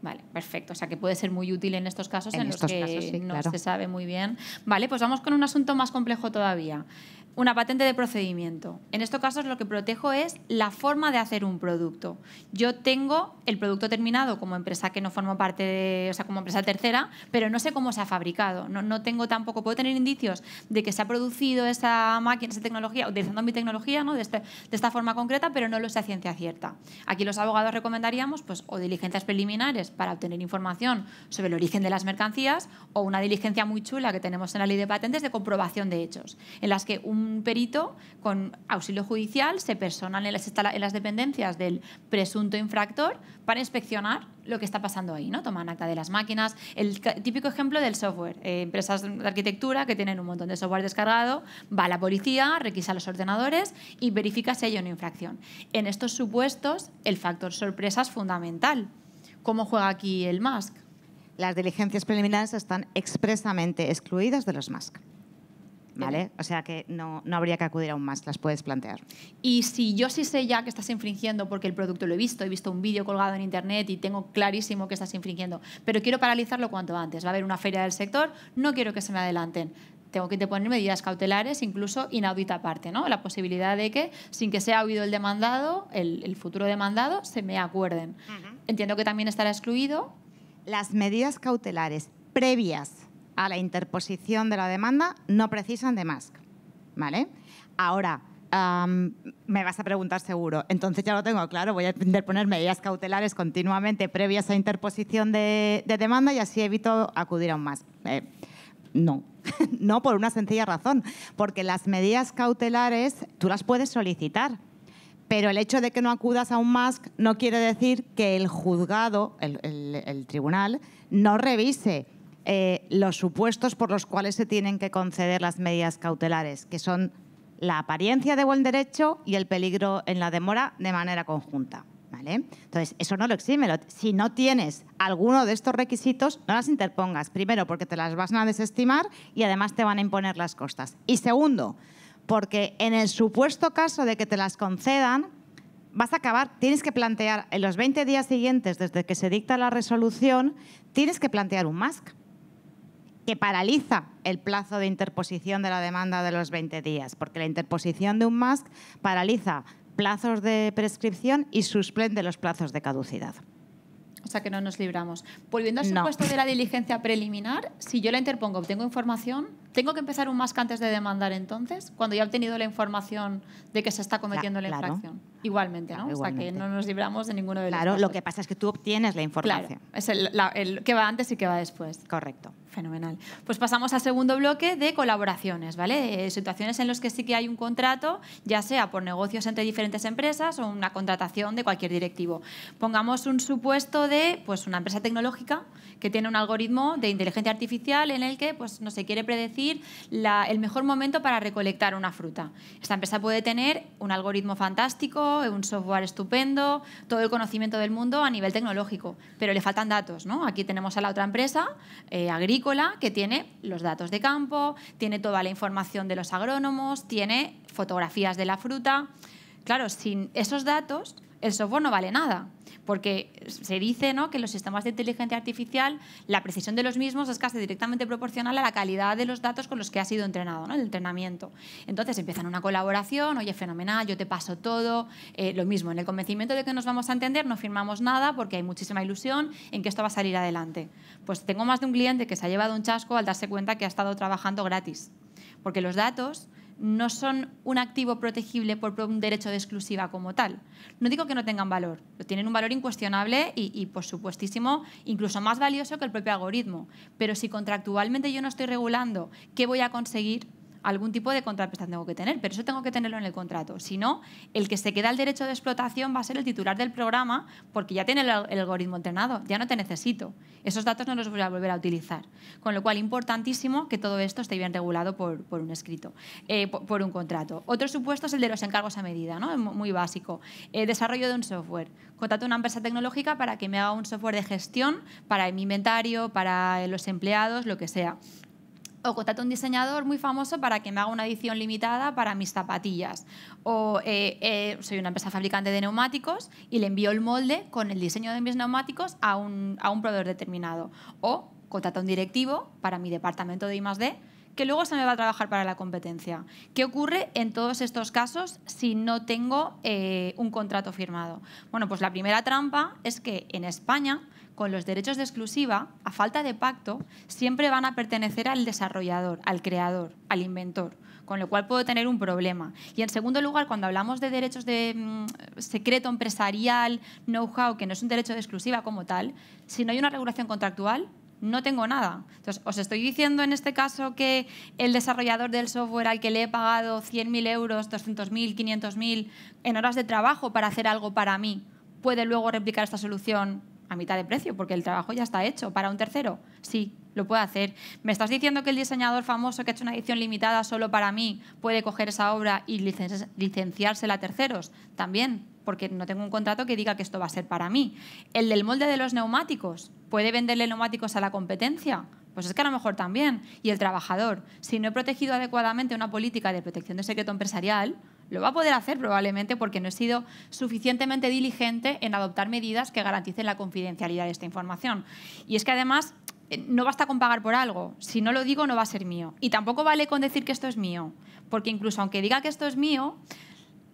Vale, perfecto. O sea, que puede ser muy útil en estos casos en los que sí, no claro. se sabe muy bien. Vale, pues vamos con un asunto más complejo todavía. Una patente de procedimiento. En estos casos lo que protejo es la forma de hacer un producto. Yo tengo el producto terminado como empresa que no formo parte de, o sea, como empresa tercera, pero no sé cómo se ha fabricado. No tengo tampoco, puedo tener indicios de que se ha producido esa máquina, esa tecnología, utilizando mi tecnología, ¿no? de esta forma concreta, pero no lo sé a ciencia cierta. Aquí los abogados recomendaríamos pues, o diligencias preliminares para obtener información sobre el origen de las mercancías o una diligencia muy chula que tenemos en la ley de patentes de comprobación de hechos, en las que un perito con auxilio judicial se persona en las dependencias del presunto infractor para inspeccionar lo que está pasando ahí, ¿no? Toman acta de las máquinas. El típico ejemplo del software. Empresas de arquitectura que tienen un montón de software descargado, va la policía, requisa los ordenadores y verifica si hay una infracción. En estos supuestos, el factor sorpresa es fundamental. ¿Cómo juega aquí el MASC? Las diligencias preliminares están expresamente excluidas de los MASC. ¿Vale? O sea que no habría que acudir a un MASC, las puedes plantear. Y si yo sí sé ya que estás infringiendo porque el producto lo he visto un vídeo colgado en internet y tengo clarísimo que estás infringiendo, pero quiero paralizarlo cuanto antes, va a haber una feria del sector, no quiero que se me adelanten. Tengo que poner medidas cautelares, incluso inaudita aparte, ¿no? La posibilidad de que, sin que sea oído el demandado, el futuro demandado, se me acuerden. Entiendo que también estará excluido. Las medidas cautelares previas a la interposición de la demanda no precisan de MASC, ¿vale? Ahora, me vas a preguntar seguro, entonces ya lo tengo claro, voy a interponer medidas cautelares continuamente previas a interposición de demanda y así evito acudir a un MASC. No, no por una sencilla razón, porque las medidas cautelares tú las puedes solicitar, pero el hecho de que no acudas a un MASC no quiere decir que el juzgado, el tribunal, no revise los supuestos por los cuales se tienen que conceder las medidas cautelares, que son la apariencia de buen derecho y el peligro en la demora de manera conjunta. ¿Vale? Entonces, eso no lo exime. Si no tienes alguno de estos requisitos, no las interpongas. Primero, porque te las van a desestimar y además te van a imponer las costas. Y segundo, porque en el supuesto caso de que te las concedan, tienes que plantear en los 20 días siguientes desde que se dicta la resolución, tienes que plantear un MASC que paraliza el plazo de interposición de la demanda de los 20 días, porque la interposición de un MASC paraliza plazos de prescripción y suspende los plazos de caducidad. O sea que no nos libramos. Volviendo al supuesto de la diligencia preliminar, si yo la interpongo, obtengo información, ¿Tengo que empezar un mask antes de demandar entonces? Cuando ya he obtenido la información de que se está cometiendo la infracción. Igualmente, ¿no? Igualmente. O sea, que no nos libramos de ninguno de los Claro, casos. lo que pasa es que tú obtienes la información. Claro, es el que va antes y que va después. Correcto. Fenomenal. Pues pasamos al segundo bloque de colaboraciones, ¿vale? Situaciones en las que sí que hay un contrato, ya sea por negocios entre diferentes empresas o una contratación de cualquier directivo. Pongamos un supuesto de pues, una empresa tecnológica que tiene un algoritmo de inteligencia artificial en el que pues, no se quiere predecir el mejor momento para recolectar una fruta. Esta empresa puede tener un algoritmo fantástico, un software estupendo, todo el conocimiento del mundo a nivel tecnológico, pero le faltan datos, ¿no? Aquí tenemos a la otra empresa, agrícola, que tiene los datos de campo, tiene toda la información de los agrónomos, tiene fotografías de la fruta. Claro, sin esos datos el software no vale nada, porque se dice, ¿no?, que los sistemas de inteligencia artificial, la precisión de los mismos es casi directamente proporcional a la calidad de los datos con los que ha sido entrenado, ¿no?, el entrenamiento. Entonces empiezan una colaboración, oye, fenomenal, yo te paso todo, lo mismo, en el convencimiento de que nos vamos a entender no firmamos nada porque hay muchísima ilusión en que esto va a salir adelante. Pues tengo más de un cliente que se ha llevado un chasco al darse cuenta que ha estado trabajando gratis, porque los datos no son un activo protegible por un derecho de exclusiva como tal. No digo que no tengan valor, tienen un valor incuestionable y, por supuestísimo, incluso más valioso que el propio algoritmo. Pero si contractualmente yo no estoy regulando qué voy a conseguir, algún tipo de contraprestación tengo que tener, pero eso tengo que tenerlo en el contrato. Si no, el que se queda el derecho de explotación va a ser el titular del programa porque ya tiene el algoritmo entrenado, ya no te necesito. Esos datos no los voy a volver a utilizar. Con lo cual, importantísimo que todo esto esté bien regulado por un escrito, por un contrato. Otro supuesto es el de los encargos a medida, ¿no? Muy básico. Desarrollo de un software. Contrato a una empresa tecnológica para que me haga un software de gestión para mi inventario, para los empleados, lo que sea. O contrato a un diseñador muy famoso para que me haga una edición limitada para mis zapatillas. O soy una empresa fabricante de neumáticos y le envío el molde con el diseño de mis neumáticos a un proveedor determinado. O contrato a un directivo para mi departamento de I+D que luego se me va a trabajar para la competencia. ¿Qué ocurre en todos estos casos si no tengo un contrato firmado? Bueno, pues la primera trampa es que en España, con los derechos de exclusiva, a falta de pacto, siempre van a pertenecer al desarrollador, al creador, al inventor, con lo cual puedo tener un problema. Y en segundo lugar, cuando hablamos de derechos de secreto empresarial, know-how, que no es un derecho de exclusiva como tal, si no hay una regulación contractual, no tengo nada. Entonces, os estoy diciendo en este caso que el desarrollador del software al que le he pagado 100.000 euros, 200.000, 500.000 en horas de trabajo para hacer algo para mí, puede luego replicar esta solución a mitad de precio, porque el trabajo ya está hecho. ¿Para un tercero? Sí, lo puede hacer. ¿Me estás diciendo que el diseñador famoso que ha hecho una edición limitada solo para mí puede coger esa obra y licenciársela a terceros? También, porque no tengo un contrato que diga que esto va a ser para mí. ¿El del molde de los neumáticos puede venderle neumáticos a la competencia? Pues es que a lo mejor también. Y el trabajador, si no he protegido adecuadamente una política de protección de secreto empresarial, lo va a poder hacer probablemente porque no he sido suficientemente diligente en adoptar medidas que garanticen la confidencialidad de esta información. Y es que además no basta con pagar por algo. Si no lo digo, no va a ser mío. Y tampoco vale con decir que esto es mío, porque incluso aunque diga que esto es mío,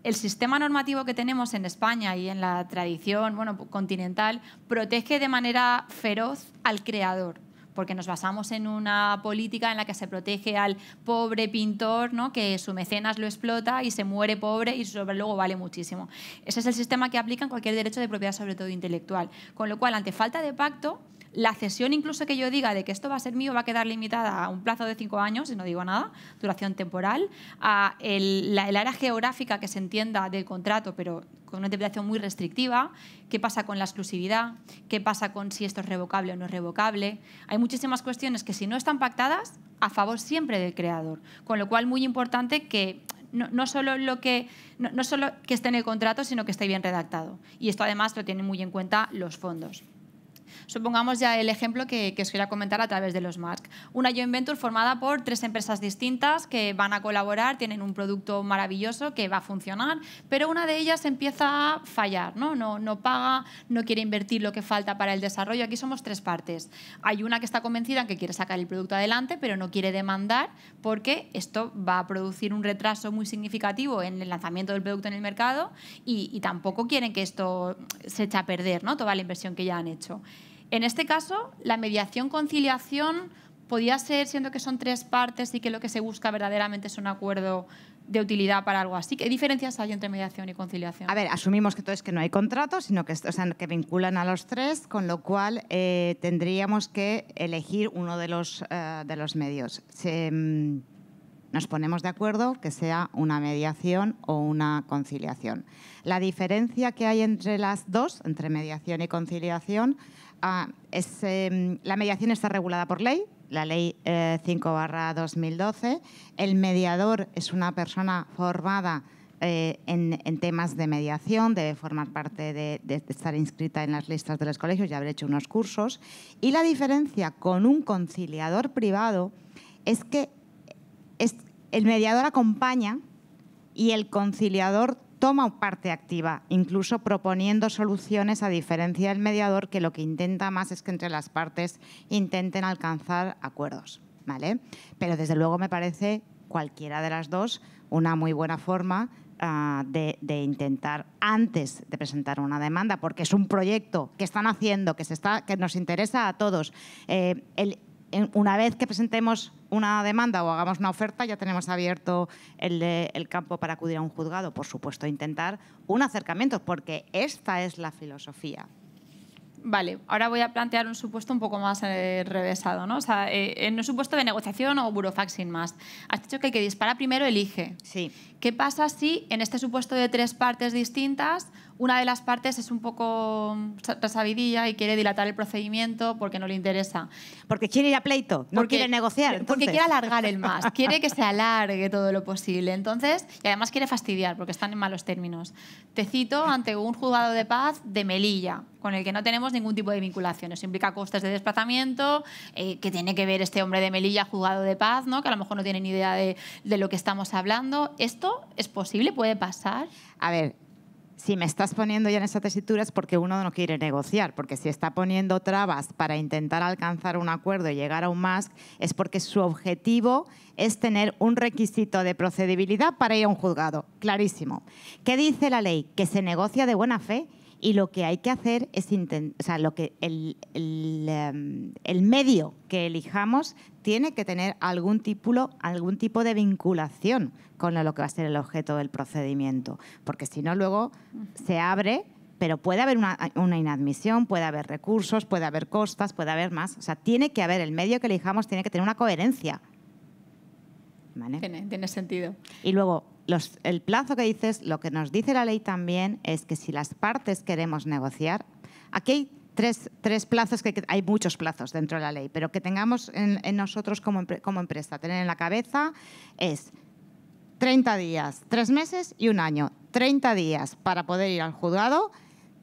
el sistema normativo que tenemos en España y en la tradición continental protege de manera feroz al creador, porque nos basamos en una política en la que se protege al pobre pintor, ¿no?, que su mecenas lo explota y se muere pobre y su obra luego vale muchísimo. Ese es el sistema que aplica en cualquier derecho de propiedad, sobre todo intelectual. Con lo cual, ante falta de pacto, la cesión, incluso que yo diga de que esto va a ser mío, va a quedar limitada a un plazo de 5 años, y no digo nada, duración temporal, a el área geográfica que se entienda del contrato, pero con una interpretación muy restrictiva. ¿Qué pasa con la exclusividad? ¿Qué pasa con si esto es revocable o no es revocable? Hay muchísimas cuestiones que, si no están pactadas, a favor siempre del creador. Con lo cual, muy importante que no solo que esté en el contrato, sino que esté bien redactado. Y esto además lo tienen muy en cuenta los fondos. Supongamos ya el ejemplo que os quería comentar a través de los MASC. Una joint venture formada por 3 empresas distintas que van a colaborar, tienen un producto maravilloso que va a funcionar, pero una de ellas empieza a fallar, no paga, no quiere invertir lo que falta para el desarrollo. Aquí somos 3 partes. Hay una que está convencida en que quiere sacar el producto adelante, pero no quiere demandar porque esto va a producir un retraso muy significativo en el lanzamiento del producto en el mercado y tampoco quieren que esto se eche a perder, ¿no?, toda la inversión que ya han hecho. En este caso, la mediación-conciliación ¿Podría ser, siendo que son 3 partes y que lo que se busca verdaderamente es un acuerdo de utilidad para algo así? ¿Qué diferencias hay entre mediación y conciliación? A ver, asumimos que entonces que no hay contrato, sino que, que vinculan a los 3, con lo cual tendríamos que elegir uno de los medios. Nos ponemos de acuerdo que sea una mediación o una conciliación. La diferencia que hay entre las dos, entre mediación y conciliación, es la mediación está regulada por ley, la ley 5/2012. El mediador es una persona formada en temas de mediación, debe formar parte de estar inscrita en las listas de los colegios y haber hecho unos cursos. Y la diferencia con un conciliador privado es que el mediador acompaña y el conciliador toma parte activa, incluso proponiendo soluciones, a diferencia del mediador, que lo que intenta más es que entre las partes intenten alcanzar acuerdos, ¿vale? Pero desde luego me parece cualquiera de las dos una muy buena forma de intentar, antes de presentar una demanda, porque es un proyecto que están haciendo, que nos interesa a todos. Una vez que presentemos una demanda o hagamos una oferta, ya tenemos abierto el campo para acudir a un juzgado. Por supuesto, intentar un acercamiento, porque esta es la filosofía. Vale, ahora voy a plantear un supuesto un poco más revesado, ¿no? O sea, en un supuesto de negociación o burofaxing más. Has dicho que el que dispara primero elige. Sí. ¿Qué pasa si en este supuesto de 3 partes distintas, una de las partes es un poco resabidilla y quiere dilatar el procedimiento porque no le interesa? Porque quiere ir a pleito, no quiere negociar. Entonces. Porque quiere alargar el más, quiere que se alargue todo lo posible. Entonces, y además quiere fastidiar porque están en malos términos. Te cito ante un juzgado de paz de Melilla, con el que no tenemos ningún tipo de vinculación. Eso implica costes de desplazamiento, que tiene que ver este hombre de Melilla, juzgado de paz, ¿no? Que a lo mejor no tiene ni idea de lo que estamos hablando. ¿Esto es posible? ¿Puede pasar? A ver, si me estás poniendo ya en esa tesitura es porque uno no quiere negociar, porque si está poniendo trabas para intentar alcanzar un acuerdo y llegar a un MASC, es porque su objetivo es tener un requisito de procedibilidad para ir a un juzgado. Clarísimo. ¿Qué dice la ley? Que se negocia de buena fe. Y lo que hay que hacer es el medio que elijamos tiene que tener algún tipo de vinculación con lo que va a ser el objeto del procedimiento. Porque si no, luego se abre, pero puede haber una inadmisión, puede haber recursos, puede haber costas, puede haber más. O sea, tiene que haber, el medio que elijamos tiene que tener una coherencia. ¿Vale? Tiene sentido. Y luego, el plazo que dices, lo que nos dice la ley también es que si las partes queremos negociar, aquí hay tres plazos, hay muchos plazos dentro de la ley, pero que tengamos en nosotros como empresa, tener en la cabeza es 30 días, 3 meses y 1 año. 30 días para poder ir al juzgado,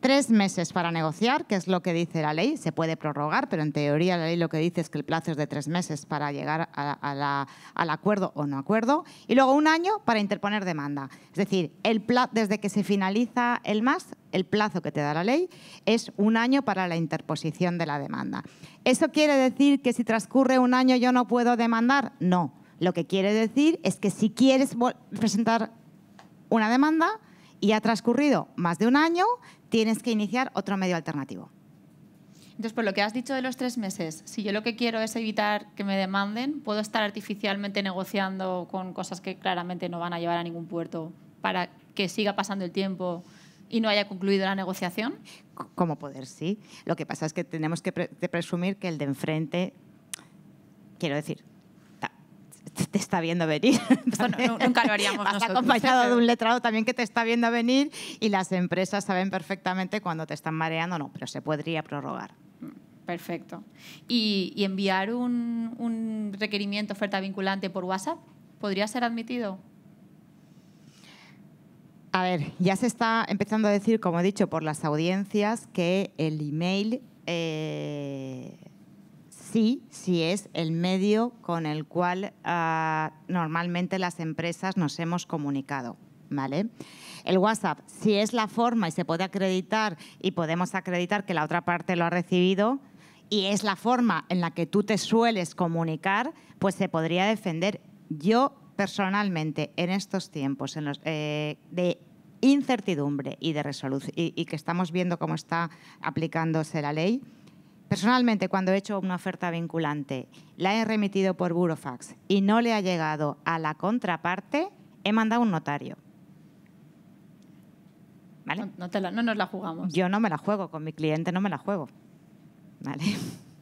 3 meses para negociar, que es lo que dice la ley. Se puede prorrogar, pero en teoría la ley lo que dice es que el plazo es de 3 meses para llegar al acuerdo o no acuerdo. Y luego 1 año para interponer demanda. Es decir, desde que se finaliza el MASC, el plazo que te da la ley es 1 año para la interposición de la demanda. ¿Eso quiere decir que si transcurre 1 año yo no puedo demandar? No. Lo que quiere decir es que si quieres presentar una demanda y ha transcurrido más de 1 año, tienes que iniciar otro medio alternativo. Entonces, por lo que has dicho de los 3 meses, si yo lo que quiero es evitar que me demanden, ¿puedo estar artificialmente negociando con cosas que claramente no van a llevar a ningún puerto para que siga pasando el tiempo y no haya concluido la negociación? Como poder, sí. Lo que pasa es que tenemos que presumir que el de enfrente, quiero decir, te está viendo venir. Esto nunca lo haríamos Vas nosotros. acompañado de un letrado también que te está viendo venir, y las empresas saben perfectamente cuando te están mareando, no, pero se podría prorrogar. Perfecto. ¿Y enviar un requerimiento, oferta vinculante por WhatsApp? ¿Podría ser admitido? A ver, ya se está empezando a decir, como he dicho, por las audiencias, que el email sí es el medio con el cual normalmente las empresas nos hemos comunicado, ¿vale? El WhatsApp, si es la forma y se puede acreditar y podemos acreditar que la otra parte lo ha recibido y es la forma en la que tú te sueles comunicar, pues se podría defender. Yo, personalmente, en estos tiempos de incertidumbre y de resolución y que estamos viendo cómo está aplicándose la ley, personalmente, cuando he hecho una oferta vinculante, la he remitido por burofax y no le ha llegado a la contraparte, he mandado un notario. ¿Vale? No nos la jugamos. Yo no me la juego, con mi cliente no me la juego. ¿Vale?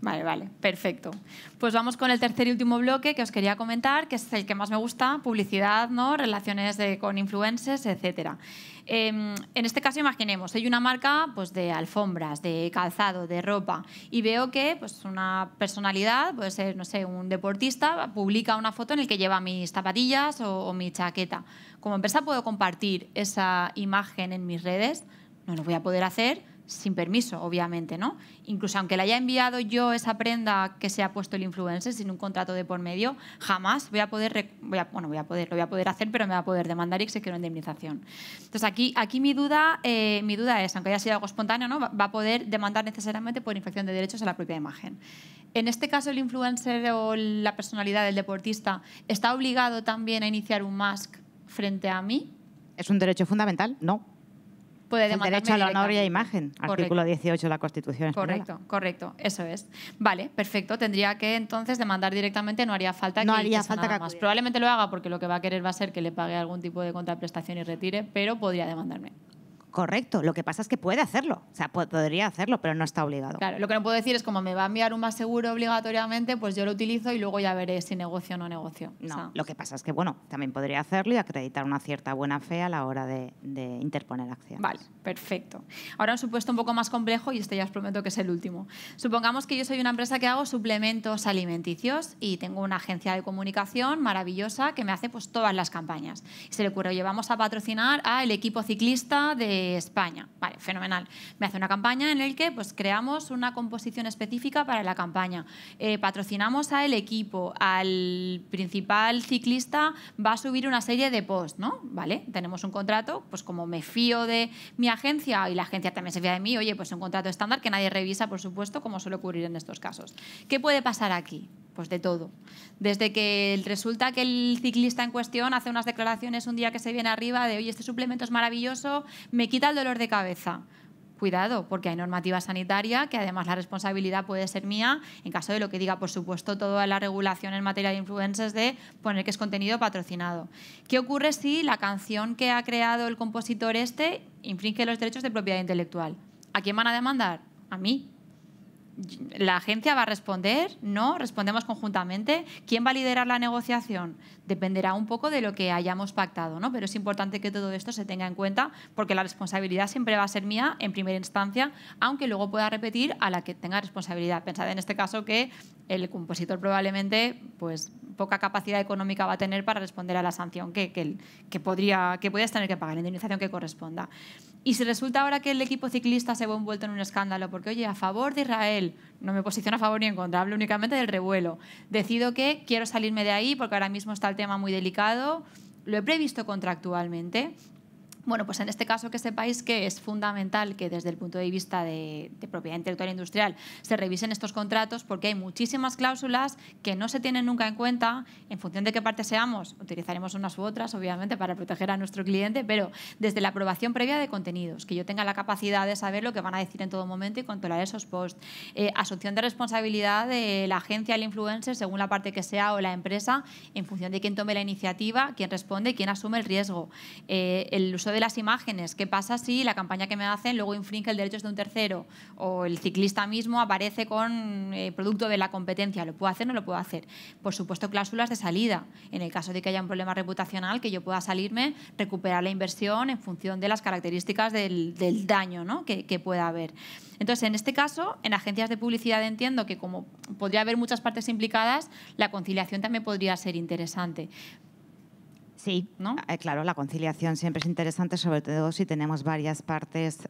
Vale, perfecto. Pues vamos con el tercer y último bloque que os quería comentar, que es el que más me gusta, publicidad, ¿no? Relaciones con influencers, etcétera. En este caso, imaginemos, soy una marca pues, de alfombras, de calzado, de ropa, y veo que pues, una personalidad, puede ser, no sé, un deportista, publica una foto en la que lleva mis zapatillas o mi chaqueta. Como empresa puedo compartir esa imagen en mis redes, no lo voy a poder hacer sin permiso, obviamente, ¿no? Incluso aunque le haya enviado yo esa prenda que se ha puesto el influencer sin un contrato de por medio, jamás lo voy a poder hacer, pero me va a poder demandar y exigir una indemnización. Entonces, aquí mi duda es, aunque haya sido algo espontáneo, ¿no? Va a poder demandar necesariamente por infracción de derechos a la propia imagen. En este caso, el influencer o la personalidad del deportista está obligado también a iniciar un MASC frente a mí. ¿Es un derecho fundamental? No. Puede el derecho al honor y a imagen, artículo 18 de la Constitución española. Correcto, eso es. Vale, perfecto. Tendría que entonces demandar directamente, no haría falta no que haría falta nada que más. Probablemente lo haga porque lo que va a querer va a ser que le pague algún tipo de contraprestación y retire, pero podría demandarme. Correcto, lo que pasa es que puede hacerlo, o sea, podría hacerlo, pero no está obligado. Claro, lo que no puedo decir es como me va a enviar un más seguro obligatoriamente, pues yo lo utilizo y luego ya veré si negocio o no negocio. No, o sea, lo que pasa es que, bueno, también podría hacerlo y acreditar una cierta buena fe a la hora de interponer acciones. Vale, perfecto. Ahora un supuesto un poco más complejo y este ya os prometo que es el último. Supongamos que yo soy una empresa que hago suplementos alimenticios y tengo una agencia de comunicación maravillosa que me hace pues todas las campañas. Y se le ocurre, oye, vamos a patrocinar al equipo ciclista de España. Vale, fenomenal. Me hace una campaña en la que pues, creamos una composición específica para la campaña. Patrocinamos al equipo, al principal ciclista va a subir una serie de posts, ¿no? Vale, tenemos un contrato, pues como me fío de mi agencia y la agencia también se fía de mí, oye, pues un contrato estándar que nadie revisa, por supuesto, como suele ocurrir en estos casos. ¿Qué puede pasar aquí? Pues de todo. Desde que resulta que el ciclista en cuestión hace unas declaraciones un día que se viene arriba de, oye, este suplemento es maravilloso, me quita el dolor de cabeza. Cuidado, porque hay normativa sanitaria que además la responsabilidad puede ser mía en caso de lo que diga, por supuesto, toda la regulación en materia de influencers de poner que es contenido patrocinado. ¿Qué ocurre si la canción que ha creado el compositor infringe los derechos de propiedad intelectual? ¿A quién van a demandar? A mí. ¿La agencia va a responder? ¿No? ¿Respondemos conjuntamente? ¿Quién va a liderar la negociación? Dependerá un poco de lo que hayamos pactado, ¿no? Pero es importante que todo esto se tenga en cuenta porque la responsabilidad siempre va a ser mía en primera instancia, aunque luego pueda repetir a la que tenga responsabilidad. Pensad en este caso que el compositor probablemente pues, poca capacidad económica va a tener para responder a la sanción que puedes tener que pagar, la indemnización que corresponda. Y si resulta ahora que el equipo ciclista se ve envuelto en un escándalo porque, oye, a favor de Israel, no me posiciono a favor ni en contra, hablo únicamente del revuelo, decido que quiero salirme de ahí porque ahora mismo está el tema muy delicado, lo he previsto contractualmente. Bueno, pues en este caso que sepáis que es fundamental que desde el punto de vista de propiedad intelectual industrial se revisen estos contratos porque hay muchísimas cláusulas que no se tienen nunca en cuenta. En función de qué parte seamos, utilizaremos unas u otras, obviamente, para proteger a nuestro cliente, pero desde la aprobación previa de contenidos, que yo tenga la capacidad de saber lo que van a decir en todo momento y controlar esos posts. Asunción de responsabilidad de la agencia, el influencer, según la parte que sea, o la empresa, en función de quién tome la iniciativa, quién responde, quién asume el riesgo. El uso de las imágenes, ¿qué pasa si la campaña que me hacen luego infringe el derecho de un tercero o el ciclista mismo aparece con producto de la competencia? ¿Lo puedo hacer o no lo puedo hacer? Por supuesto, cláusulas de salida. En el caso de que haya un problema reputacional, que yo pueda salirme, recuperar la inversión en función de las características del daño, ¿no? que pueda haber. Entonces, en este caso, en agencias de publicidad entiendo que como podría haber muchas partes implicadas, la conciliación también podría ser interesante. Sí, ¿no? Claro, la conciliación siempre es interesante, sobre todo si tenemos varias partes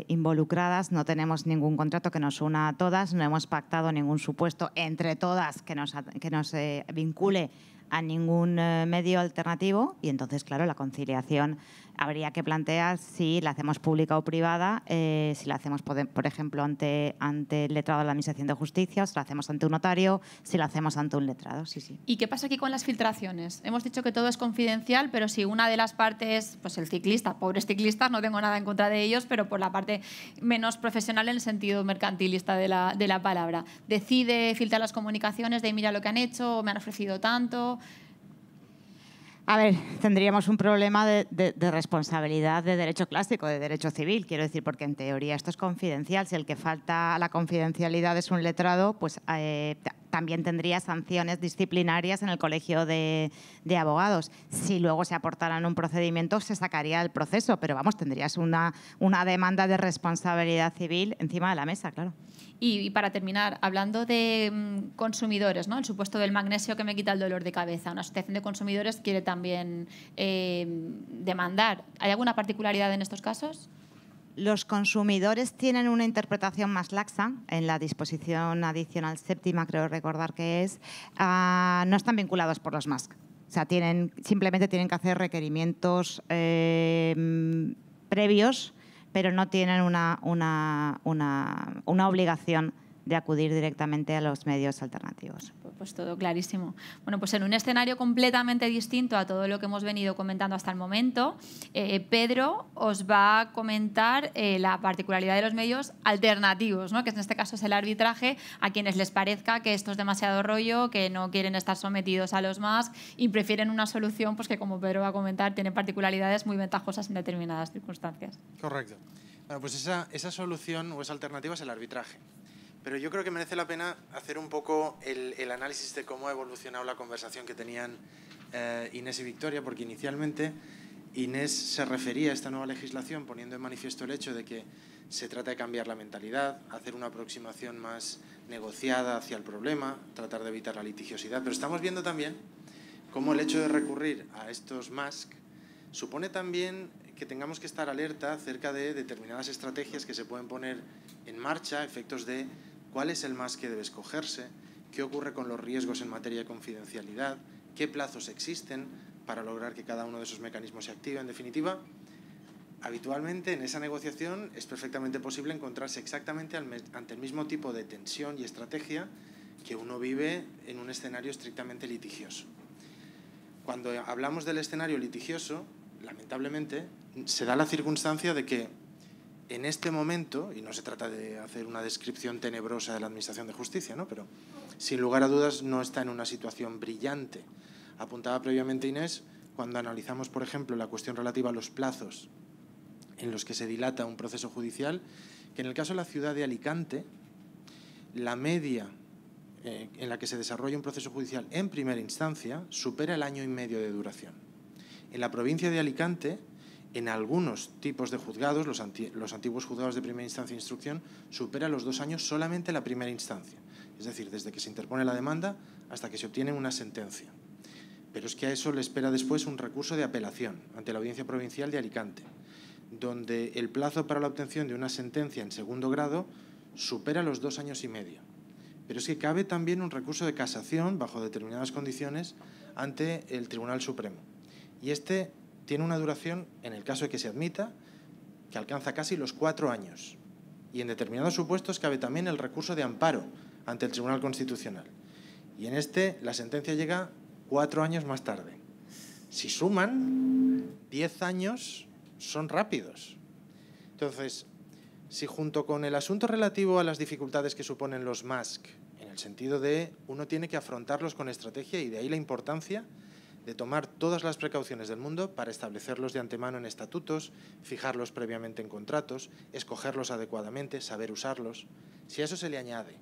involucradas, no tenemos ningún contrato que nos una a todas, no hemos pactado ningún supuesto entre todas que nos vincule a ningún medio alternativo y entonces, claro, la conciliación Habría que plantear si la hacemos pública o privada, si la hacemos, por ejemplo, ante el letrado de la Administración de Justicia, o si la hacemos ante un notario, si la hacemos ante un letrado. Sí, sí. ¿Y qué pasa aquí con las filtraciones? Hemos dicho que todo es confidencial, pero si una de las partes, pues el ciclista, pobres ciclistas, no tengo nada en contra de ellos, pero por la parte menos profesional en el sentido mercantilista de la palabra, decide filtrar las comunicaciones de mira lo que han hecho, me han ofrecido tanto. A ver, tendríamos un problema de responsabilidad de derecho clásico, de derecho civil, quiero decir, porque en teoría esto es confidencial. Si el que falta a la confidencialidad es un letrado, pues también tendría sanciones disciplinarias en el colegio de abogados. Si luego se aportara en un procedimiento, se sacaría el proceso, pero vamos, tendrías una demanda de responsabilidad civil encima de la mesa, claro. Y para terminar, hablando de consumidores, ¿no? El supuesto del magnesio que me quita el dolor de cabeza. Una asociación de consumidores quiere también demandar. ¿Hay alguna particularidad en estos casos? Los consumidores tienen una interpretación más laxa en la disposición adicional séptima, creo recordar que es. No están vinculados por los MASC. O sea, simplemente tienen que hacer requerimientos previos, pero no tienen una obligación de acudir directamente a los medios alternativos. Pues todo clarísimo. Bueno, pues en un escenario completamente distinto a todo lo que hemos venido comentando hasta el momento, Pedro os va a comentar la particularidad de los medios alternativos, ¿no? Que en este caso es el arbitraje, a quienes les parezca que esto es demasiado rollo, que no quieren estar sometidos a los MASC y prefieren una solución pues que, como Pedro va a comentar, tiene particularidades muy ventajosas en determinadas circunstancias. Correcto. Bueno, pues esa solución o esa alternativa es el arbitraje. Pero yo creo que merece la pena hacer un poco el análisis de cómo ha evolucionado la conversación que tenían Inés y Victoria, porque inicialmente Inés se refería a esta nueva legislación poniendo en manifiesto el hecho de que se trata de cambiar la mentalidad, hacer una aproximación más negociada hacia el problema, tratar de evitar la litigiosidad. Pero estamos viendo también cómo el hecho de recurrir a estos MASC supone también que tengamos que estar alerta acerca de determinadas estrategias que se pueden poner en marcha, efectos de cuál es el MASC que debe escogerse, qué ocurre con los riesgos en materia de confidencialidad, qué plazos existen para lograr que cada uno de esos mecanismos se active. En definitiva, habitualmente en esa negociación es perfectamente posible encontrarse exactamente ante el mismo tipo de tensión y estrategia que uno vive en un escenario estrictamente litigioso. Cuando hablamos del escenario litigioso, lamentablemente, se da la circunstancia de que en este momento, y no se trata de hacer una descripción tenebrosa de la Administración de Justicia, ¿no? Pero sin lugar a dudas no está en una situación brillante. Apuntaba previamente Inés, cuando analizamos, por ejemplo, la cuestión relativa a los plazos en los que se dilata un proceso judicial, que en el caso de la ciudad de Alicante, la media en la que se desarrolla un proceso judicial en primera instancia supera el 1,5 años de duración. En la provincia de Alicante, en algunos tipos de juzgados, los antiguos juzgados de primera instancia e instrucción, supera los 2 años solamente la primera instancia. Es decir, desde que se interpone la demanda hasta que se obtiene una sentencia. Pero es que a eso le espera después un recurso de apelación ante la Audiencia Provincial de Alicante, donde el plazo para la obtención de una sentencia en segundo grado supera los 2,5 años. Pero es que cabe también un recurso de casación, bajo determinadas condiciones, ante el Tribunal Supremo. Y este tiene una duración, en el caso de que se admita, que alcanza casi los 4 años. Y en determinados supuestos cabe también el recurso de amparo ante el Tribunal Constitucional. Y en este la sentencia llega 4 años más tarde. Si suman, 10 años son rápidos. Entonces, si junto con el asunto relativo a las dificultades que suponen los MASC, en el sentido de uno tiene que afrontarlos con estrategia y de ahí la importancia de tomar todas las precauciones del mundo para establecerlos de antemano en estatutos, fijarlos previamente en contratos, escogerlos adecuadamente, saber usarlos. Si a eso se le añade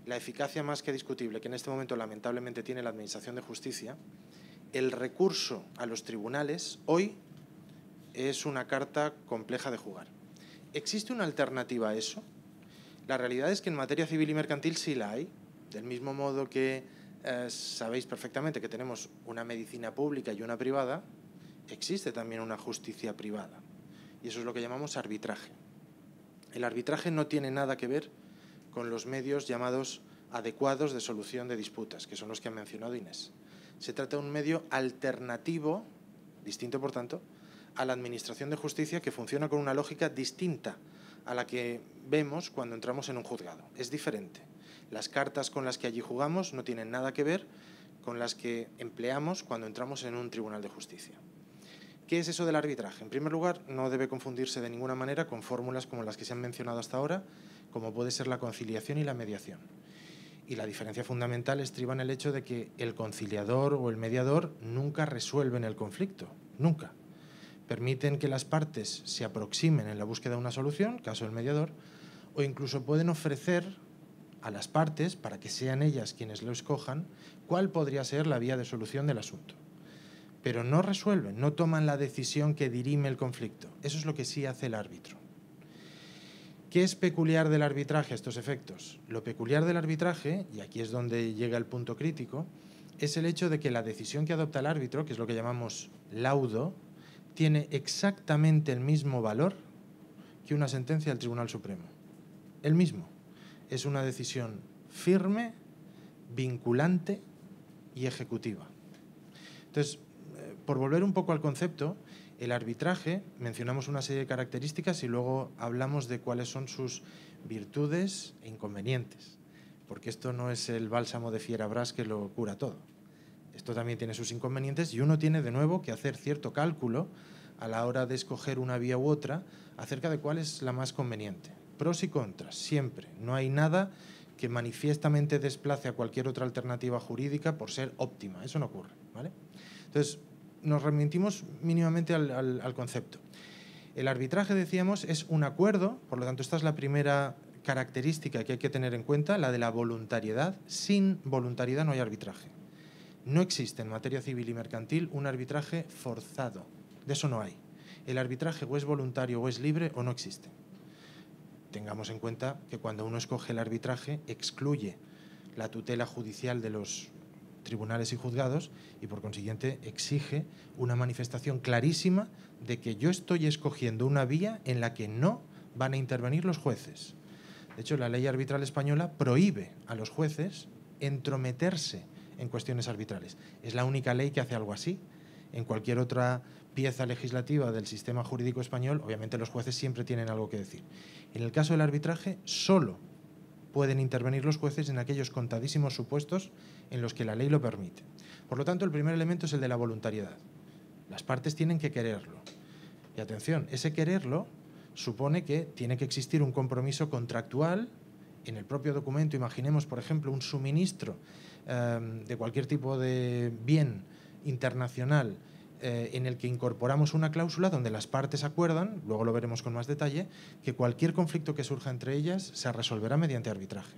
la eficacia más que discutible que en este momento lamentablemente tiene la Administración de Justicia, el recurso a los tribunales hoy es una carta compleja de jugar. ¿Existe una alternativa a eso? La realidad es que en materia civil y mercantil sí la hay, del mismo modo que sabéis perfectamente que tenemos una medicina pública y una privada, existe también una justicia privada. Y eso es lo que llamamos arbitraje. El arbitraje no tiene nada que ver con los medios llamados adecuados de solución de disputas, que son los que ha mencionado Inés. Se trata de un medio alternativo, distinto por tanto, a la administración de justicia que funciona con una lógica distinta a la que vemos cuando entramos en un juzgado. Es diferente. Las cartas con las que allí jugamos no tienen nada que ver con las que empleamos cuando entramos en un tribunal de justicia. ¿Qué es eso del arbitraje? En primer lugar, no debe confundirse de ninguna manera con fórmulas como las que se han mencionado hasta ahora, como puede ser la conciliación y la mediación. Y la diferencia fundamental estriba en el hecho de que el conciliador o el mediador nunca resuelven el conflicto, nunca. Permiten que las partes se aproximen en la búsqueda de una solución, caso del mediador, o incluso pueden ofrecer a las partes, para que sean ellas quienes lo escojan, cuál podría ser la vía de solución del asunto. Pero no resuelven, no toman la decisión que dirime el conflicto. Eso es lo que sí hace el árbitro. ¿Qué es peculiar del arbitraje a estos efectos? Lo peculiar del arbitraje, y aquí es donde llega el punto crítico, es el hecho de que la decisión que adopta el árbitro, que es lo que llamamos laudo, tiene exactamente el mismo valor que una sentencia del Tribunal Supremo. El mismo. Es una decisión firme, vinculante y ejecutiva. Entonces, por volver un poco al concepto, el arbitraje, mencionamos una serie de características y luego hablamos de cuáles son sus virtudes e inconvenientes, porque esto no es el bálsamo de Fierabras que lo cura todo. Esto también tiene sus inconvenientes y uno tiene de nuevo que hacer cierto cálculo a la hora de escoger una vía u otra acerca de cuál es la más conveniente. Pros y contras, siempre. No hay nada que manifiestamente desplace a cualquier otra alternativa jurídica por ser óptima. Eso no ocurre, ¿vale? Entonces, nos remitimos mínimamente al concepto. El arbitraje, decíamos, es un acuerdo, por lo tanto, esta es la primera característica que hay que tener en cuenta, la de la voluntariedad. Sin voluntariedad no hay arbitraje. No existe en materia civil y mercantil un arbitraje forzado. De eso no hay. El arbitraje o es voluntario o es libre o no existe. Tengamos en cuenta que cuando uno escoge el arbitraje excluye la tutela judicial de los tribunales y juzgados y por consiguiente exige una manifestación clarísima de que yo estoy escogiendo una vía en la que no van a intervenir los jueces. De hecho, la ley arbitral española prohíbe a los jueces entrometerse en cuestiones arbitrales. Es la única ley que hace algo así. En cualquier otra pieza legislativa del sistema jurídico español, obviamente los jueces siempre tienen algo que decir. En el caso del arbitraje, solo pueden intervenir los jueces en aquellos contadísimos supuestos en los que la ley lo permite. Por lo tanto, el primer elemento es el de la voluntariedad. Las partes tienen que quererlo. Y atención, ese quererlo supone que tiene que existir un compromiso contractual en el propio documento. Imaginemos, por ejemplo, un suministro de cualquier tipo de bien internacional en el que incorporamos una cláusula donde las partes acuerdan, luego lo veremos con más detalle, que cualquier conflicto que surja entre ellas se resolverá mediante arbitraje.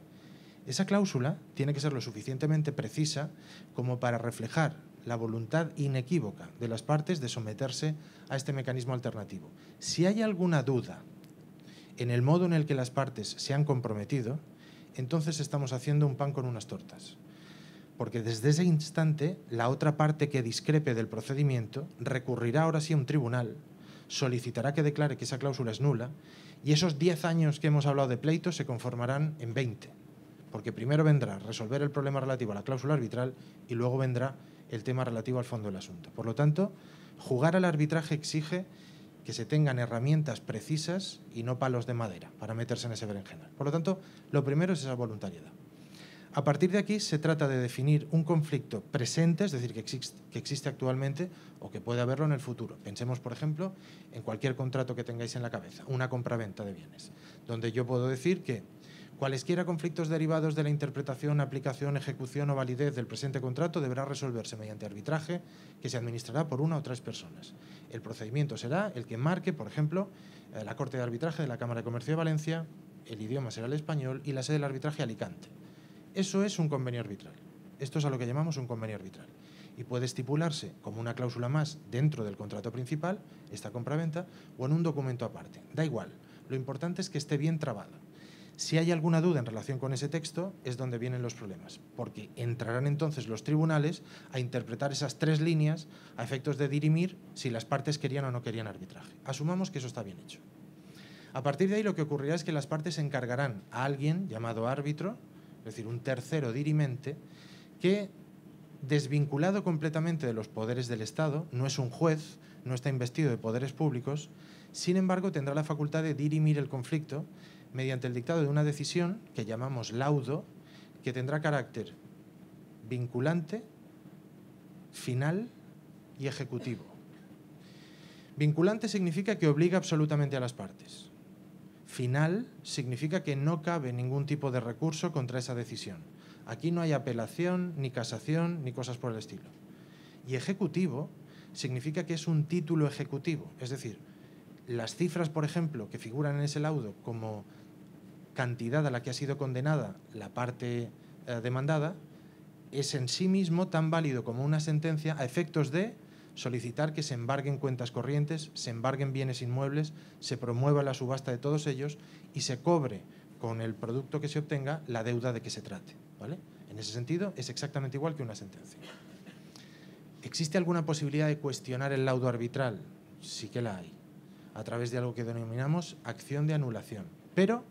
Esa cláusula tiene que ser lo suficientemente precisa como para reflejar la voluntad inequívoca de las partes de someterse a este mecanismo alternativo. Si hay alguna duda en el modo en el que las partes se han comprometido, entonces estamos haciendo un pan con unas tortas. Porque desde ese instante, la otra parte que discrepe del procedimiento recurrirá ahora sí a un tribunal, solicitará que declare que esa cláusula es nula y esos 10 años que hemos hablado de pleito se conformarán en 20. Porque primero vendrá resolver el problema relativo a la cláusula arbitral y luego vendrá el tema relativo al fondo del asunto. Por lo tanto, jugar al arbitraje exige que se tengan herramientas precisas y no palos de madera para meterse en ese berenjenal. Por lo tanto, lo primero es esa voluntariedad. A partir de aquí se trata de definir un conflicto presente, es decir, que existe actualmente o que puede haberlo en el futuro. Pensemos, por ejemplo, en cualquier contrato que tengáis en la cabeza, una compraventa de bienes, donde yo puedo decir que cualesquiera conflictos derivados de la interpretación, aplicación, ejecución o validez del presente contrato deberá resolverse mediante arbitraje que se administrará por una o tres personas. El procedimiento será el que marque, por ejemplo, la Corte de Arbitraje de la Cámara de Comercio de Valencia, el idioma será el español y la sede del arbitraje Alicante. Eso es un convenio arbitral. Esto es a lo que llamamos un convenio arbitral. Y puede estipularse como una cláusula más dentro del contrato principal, esta compraventa, o en un documento aparte. Da igual. Lo importante es que esté bien trabado. Si hay alguna duda en relación con ese texto, es donde vienen los problemas, porque entrarán entonces los tribunales a interpretar esas 3 líneas a efectos de dirimir si las partes querían o no querían arbitraje. Asumamos que eso está bien hecho. A partir de ahí lo que ocurrirá es que las partes encargarán a alguien llamado árbitro, es decir, un tercero dirimente, que desvinculado completamente de los poderes del Estado, no es un juez, no está investido de poderes públicos, sin embargo tendrá la facultad de dirimir el conflicto mediante el dictado de una decisión que llamamos laudo, que tendrá carácter vinculante, final y ejecutivo. Vinculante significa que obliga absolutamente a las partes. Final significa que no cabe ningún tipo de recurso contra esa decisión. Aquí no hay apelación, ni casación, ni cosas por el estilo. Y ejecutivo significa que es un título ejecutivo, es decir, las cifras, por ejemplo, que figuran en ese laudo como cantidad a la que ha sido condenada la parte demandada, es en sí mismo tan válido como una sentencia a efectos de solicitar que se embarguen cuentas corrientes, se embarguen bienes inmuebles, se promueva la subasta de todos ellos y se cobre con el producto que se obtenga la deuda de que se trate, ¿vale? En ese sentido, es exactamente igual que una sentencia. ¿Existe alguna posibilidad de cuestionar el laudo arbitral? Sí que la hay, a través de algo que denominamos acción de anulación. Pero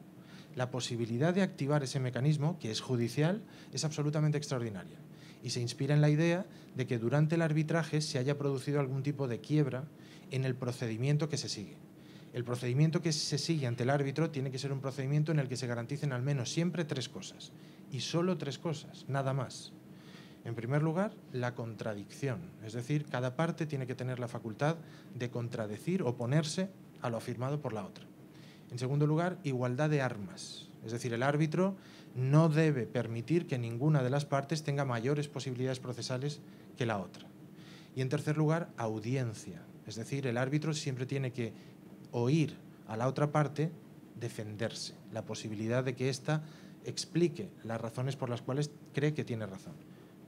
la posibilidad de activar ese mecanismo, que es judicial, es absolutamente extraordinaria. Y se inspira en la idea de que durante el arbitraje se haya producido algún tipo de quiebra en el procedimiento que se sigue. El procedimiento que se sigue ante el árbitro tiene que ser un procedimiento en el que se garanticen al menos siempre 3 cosas. Y solo 3 cosas, nada más. En primer lugar, la contradicción. Es decir, cada parte tiene que tener la facultad de contradecir, oponerse a lo afirmado por la otra. En segundo lugar, igualdad de armas. Es decir, el árbitro no debe permitir que ninguna de las partes tenga mayores posibilidades procesales que la otra. Y en tercer lugar, audiencia. Es decir, el árbitro siempre tiene que oír a la otra parte defenderse, la posibilidad de que ésta explique las razones por las cuales cree que tiene razón.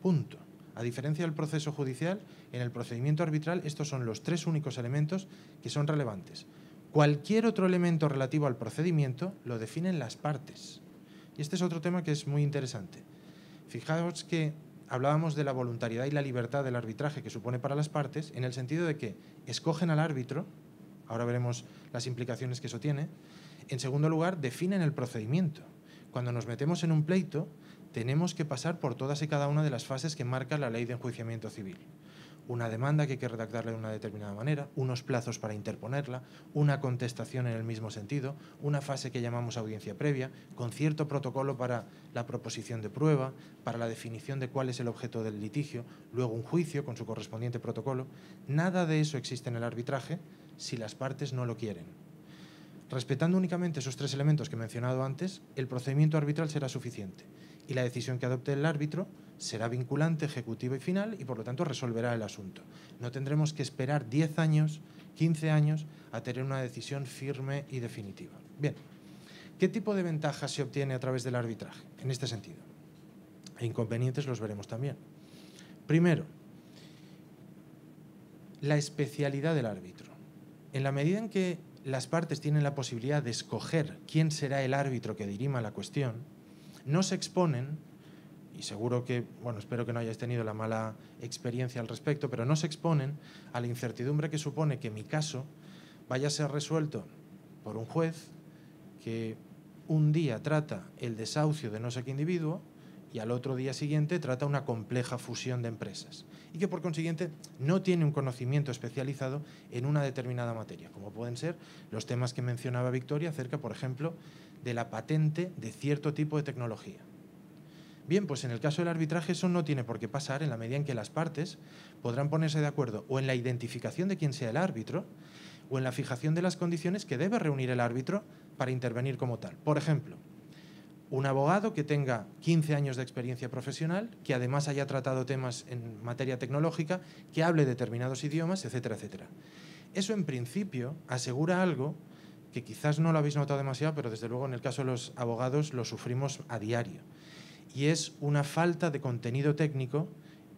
Punto. A diferencia del proceso judicial, en el procedimiento arbitral estos son los 3 únicos elementos que son relevantes. Cualquier otro elemento relativo al procedimiento lo definen las partes. Y este es otro tema que es muy interesante. Fijaos que hablábamos de la voluntariedad y la libertad del arbitraje que supone para las partes, en el sentido de que escogen al árbitro, ahora veremos las implicaciones que eso tiene. En segundo lugar, definen el procedimiento. Cuando nos metemos en un pleito, tenemos que pasar por todas y cada una de las fases que marca la ley de enjuiciamiento civil. Una demanda que hay que redactarla de una determinada manera, unos plazos para interponerla, una contestación en el mismo sentido, una fase que llamamos audiencia previa, con cierto protocolo para la proposición de prueba, para la definición de cuál es el objeto del litigio, luego un juicio con su correspondiente protocolo. Nada de eso existe en el arbitraje si las partes no lo quieren. Respetando únicamente esos 3 elementos que he mencionado antes, el procedimiento arbitral será suficiente y la decisión que adopte el árbitro será vinculante, ejecutiva y final y por lo tanto resolverá el asunto. No tendremos que esperar 10 años, 15 años a tener una decisión firme y definitiva. Bien, ¿qué tipo de ventajas se obtiene a través del arbitraje en este sentido? E inconvenientes los veremos también. Primero, la especialidad del árbitro. En la medida en que las partes tienen la posibilidad de escoger quién será el árbitro que dirima la cuestión, no se exponen, y seguro que, bueno, espero que no hayáis tenido la mala experiencia al respecto, pero no se exponen a la incertidumbre que supone que mi caso vaya a ser resuelto por un juez que un día trata el desahucio de no sé qué individuo y al otro día siguiente trata una compleja fusión de empresas y que por consiguiente no tiene un conocimiento especializado en una determinada materia, como pueden ser los temas que mencionaba Victoria acerca, por ejemplo, de la patente de cierto tipo de tecnología. Bien, pues en el caso del arbitraje eso no tiene por qué pasar en la medida en que las partes podrán ponerse de acuerdo o en la identificación de quién sea el árbitro o en la fijación de las condiciones que debe reunir el árbitro para intervenir como tal. Por ejemplo, un abogado que tenga 15 años de experiencia profesional, que además haya tratado temas en materia tecnológica, que hable determinados idiomas, etcétera, etcétera. Eso en principio asegura algo que quizás no lo habéis notado demasiado, pero desde luego en el caso de los abogados lo sufrimos a diario. Y es una falta de contenido técnico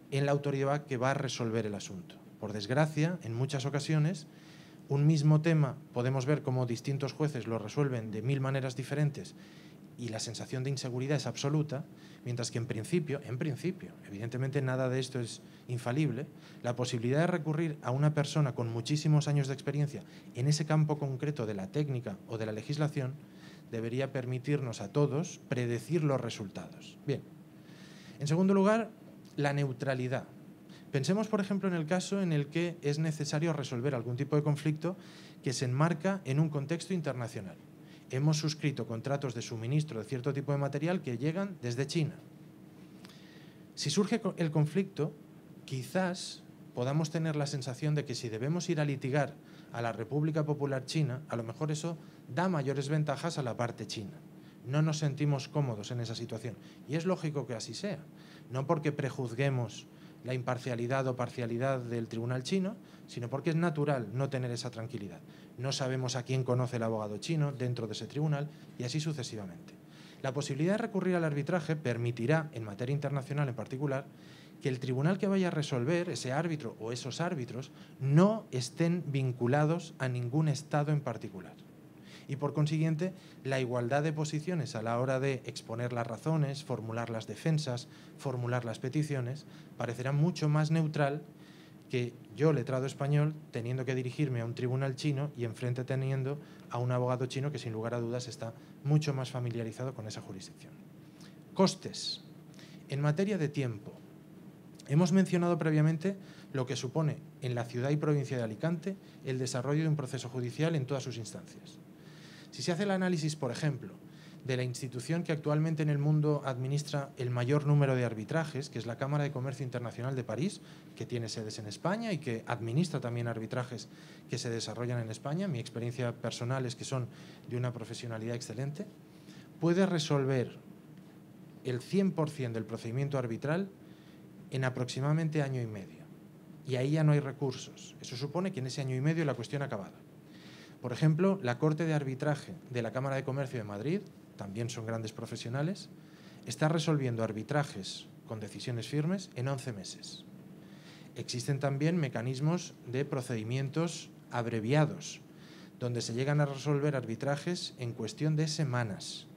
en la autoridad que va a resolver el asunto. Por desgracia, en muchas ocasiones, un mismo tema podemos ver cómo distintos jueces lo resuelven de 1000 maneras diferentes y la sensación de inseguridad es absoluta, mientras que en principio, evidentemente nada de esto es infalible, la posibilidad de recurrir a una persona con muchísimos años de experiencia en ese campo concreto de la técnica o de la legislación debería permitirnos a todos predecir los resultados. Bien, en segundo lugar, La neutralidad. Pensemos, por ejemplo, en el caso en el que es necesario resolver algún tipo de conflicto que se enmarca en un contexto internacional. Hemos suscrito contratos de suministro de cierto tipo de material que llegan desde China. Si surge el conflicto, quizás podamos tener la sensación de que si debemos ir a litigar a la República Popular China, a lo mejor eso da mayores ventajas a la parte china. No nos sentimos cómodos en esa situación. Y es lógico que así sea. No porque prejuzguemos la imparcialidad o parcialidad del tribunal chino, sino porque es natural no tener esa tranquilidad. No sabemos a quién conoce el abogado chino dentro de ese tribunal y así sucesivamente. La posibilidad de recurrir al arbitraje permitirá, en materia internacional en particular, que el tribunal que vaya a resolver, ese árbitro o esos árbitros, no estén vinculados a ningún Estado en particular. Y por consiguiente, la igualdad de posiciones a la hora de exponer las razones, formular las defensas, formular las peticiones, parecerá mucho más neutral que yo, letrado español, teniendo que dirigirme a un tribunal chino y enfrente teniendo a un abogado chino que sin lugar a dudas está mucho más familiarizado con esa jurisdicción. Costes. En materia de tiempo, hemos mencionado previamente lo que supone en la ciudad y provincia de Alicante el desarrollo de un proceso judicial en todas sus instancias. Si se hace el análisis, por ejemplo, de la institución que actualmente en el mundo administra el mayor número de arbitrajes, que es la Cámara de Comercio Internacional de París, que tiene sedes en España y que administra también arbitrajes que se desarrollan en España, mi experiencia personal es que son de una profesionalidad excelente, puede resolver el 100% del procedimiento arbitral en aproximadamente año y medio. Y ahí ya no hay recursos. Eso supone que en ese año y medio la cuestión ha acabado. Por ejemplo, la Corte de Arbitraje de la Cámara de Comercio de Madrid, también son grandes profesionales, está resolviendo arbitrajes con decisiones firmes en 11 meses. Existen también mecanismos de procedimientos abreviados, donde se llegan a resolver arbitrajes en cuestión de semanas.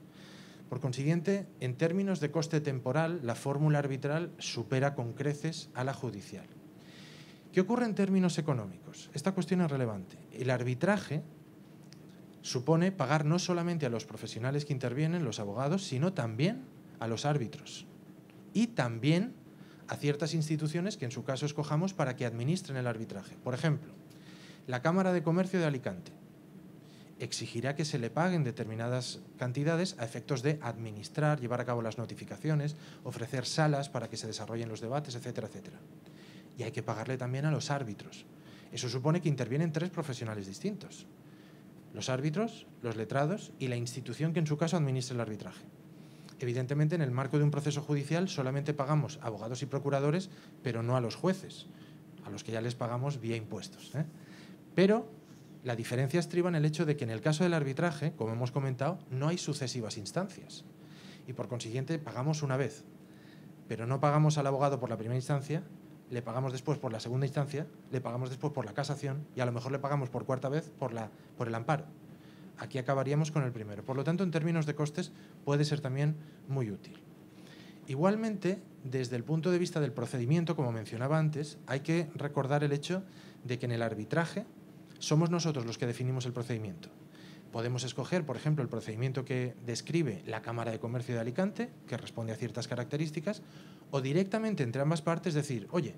Por consiguiente, en términos de coste temporal, la fórmula arbitral supera con creces a la judicial. ¿Qué ocurre en términos económicos? Esta cuestión es relevante. El arbitraje supone pagar no solamente a los profesionales que intervienen, los abogados, sino también a los árbitros y también a ciertas instituciones que en su caso escojamos para que administren el arbitraje. Por ejemplo, la Cámara de Comercio de Alicante exigirá que se le paguen determinadas cantidades a efectos de administrar, llevar a cabo las notificaciones, ofrecer salas para que se desarrollen los debates, etcétera, etcétera. Y hay que pagarle también a los árbitros. Eso supone que intervienen 3 profesionales distintos: los árbitros, los letrados y la institución que en su caso administra el arbitraje. Evidentemente, en el marco de un proceso judicial solamente pagamos a abogados y procuradores, pero no a los jueces, a los que ya les pagamos vía impuestos, Pero la diferencia estriba en el hecho de que en el caso del arbitraje, como hemos comentado, no hay sucesivas instancias y por consiguiente pagamos una vez, pero no pagamos al abogado por la primera instancia, le pagamos después por la segunda instancia, le pagamos después por la casación y a lo mejor le pagamos por cuarta vez por el amparo. Aquí acabaríamos con el primero. Por lo tanto, en términos de costes, puede ser también muy útil. Igualmente, desde el punto de vista del procedimiento, como mencionaba antes, hay que recordar el hecho de que en el arbitraje somos nosotros los que definimos el procedimiento. Podemos escoger, por ejemplo, el procedimiento que describe la Cámara de Comercio de Alicante, que responde a ciertas características, o directamente entre ambas partes decir, oye,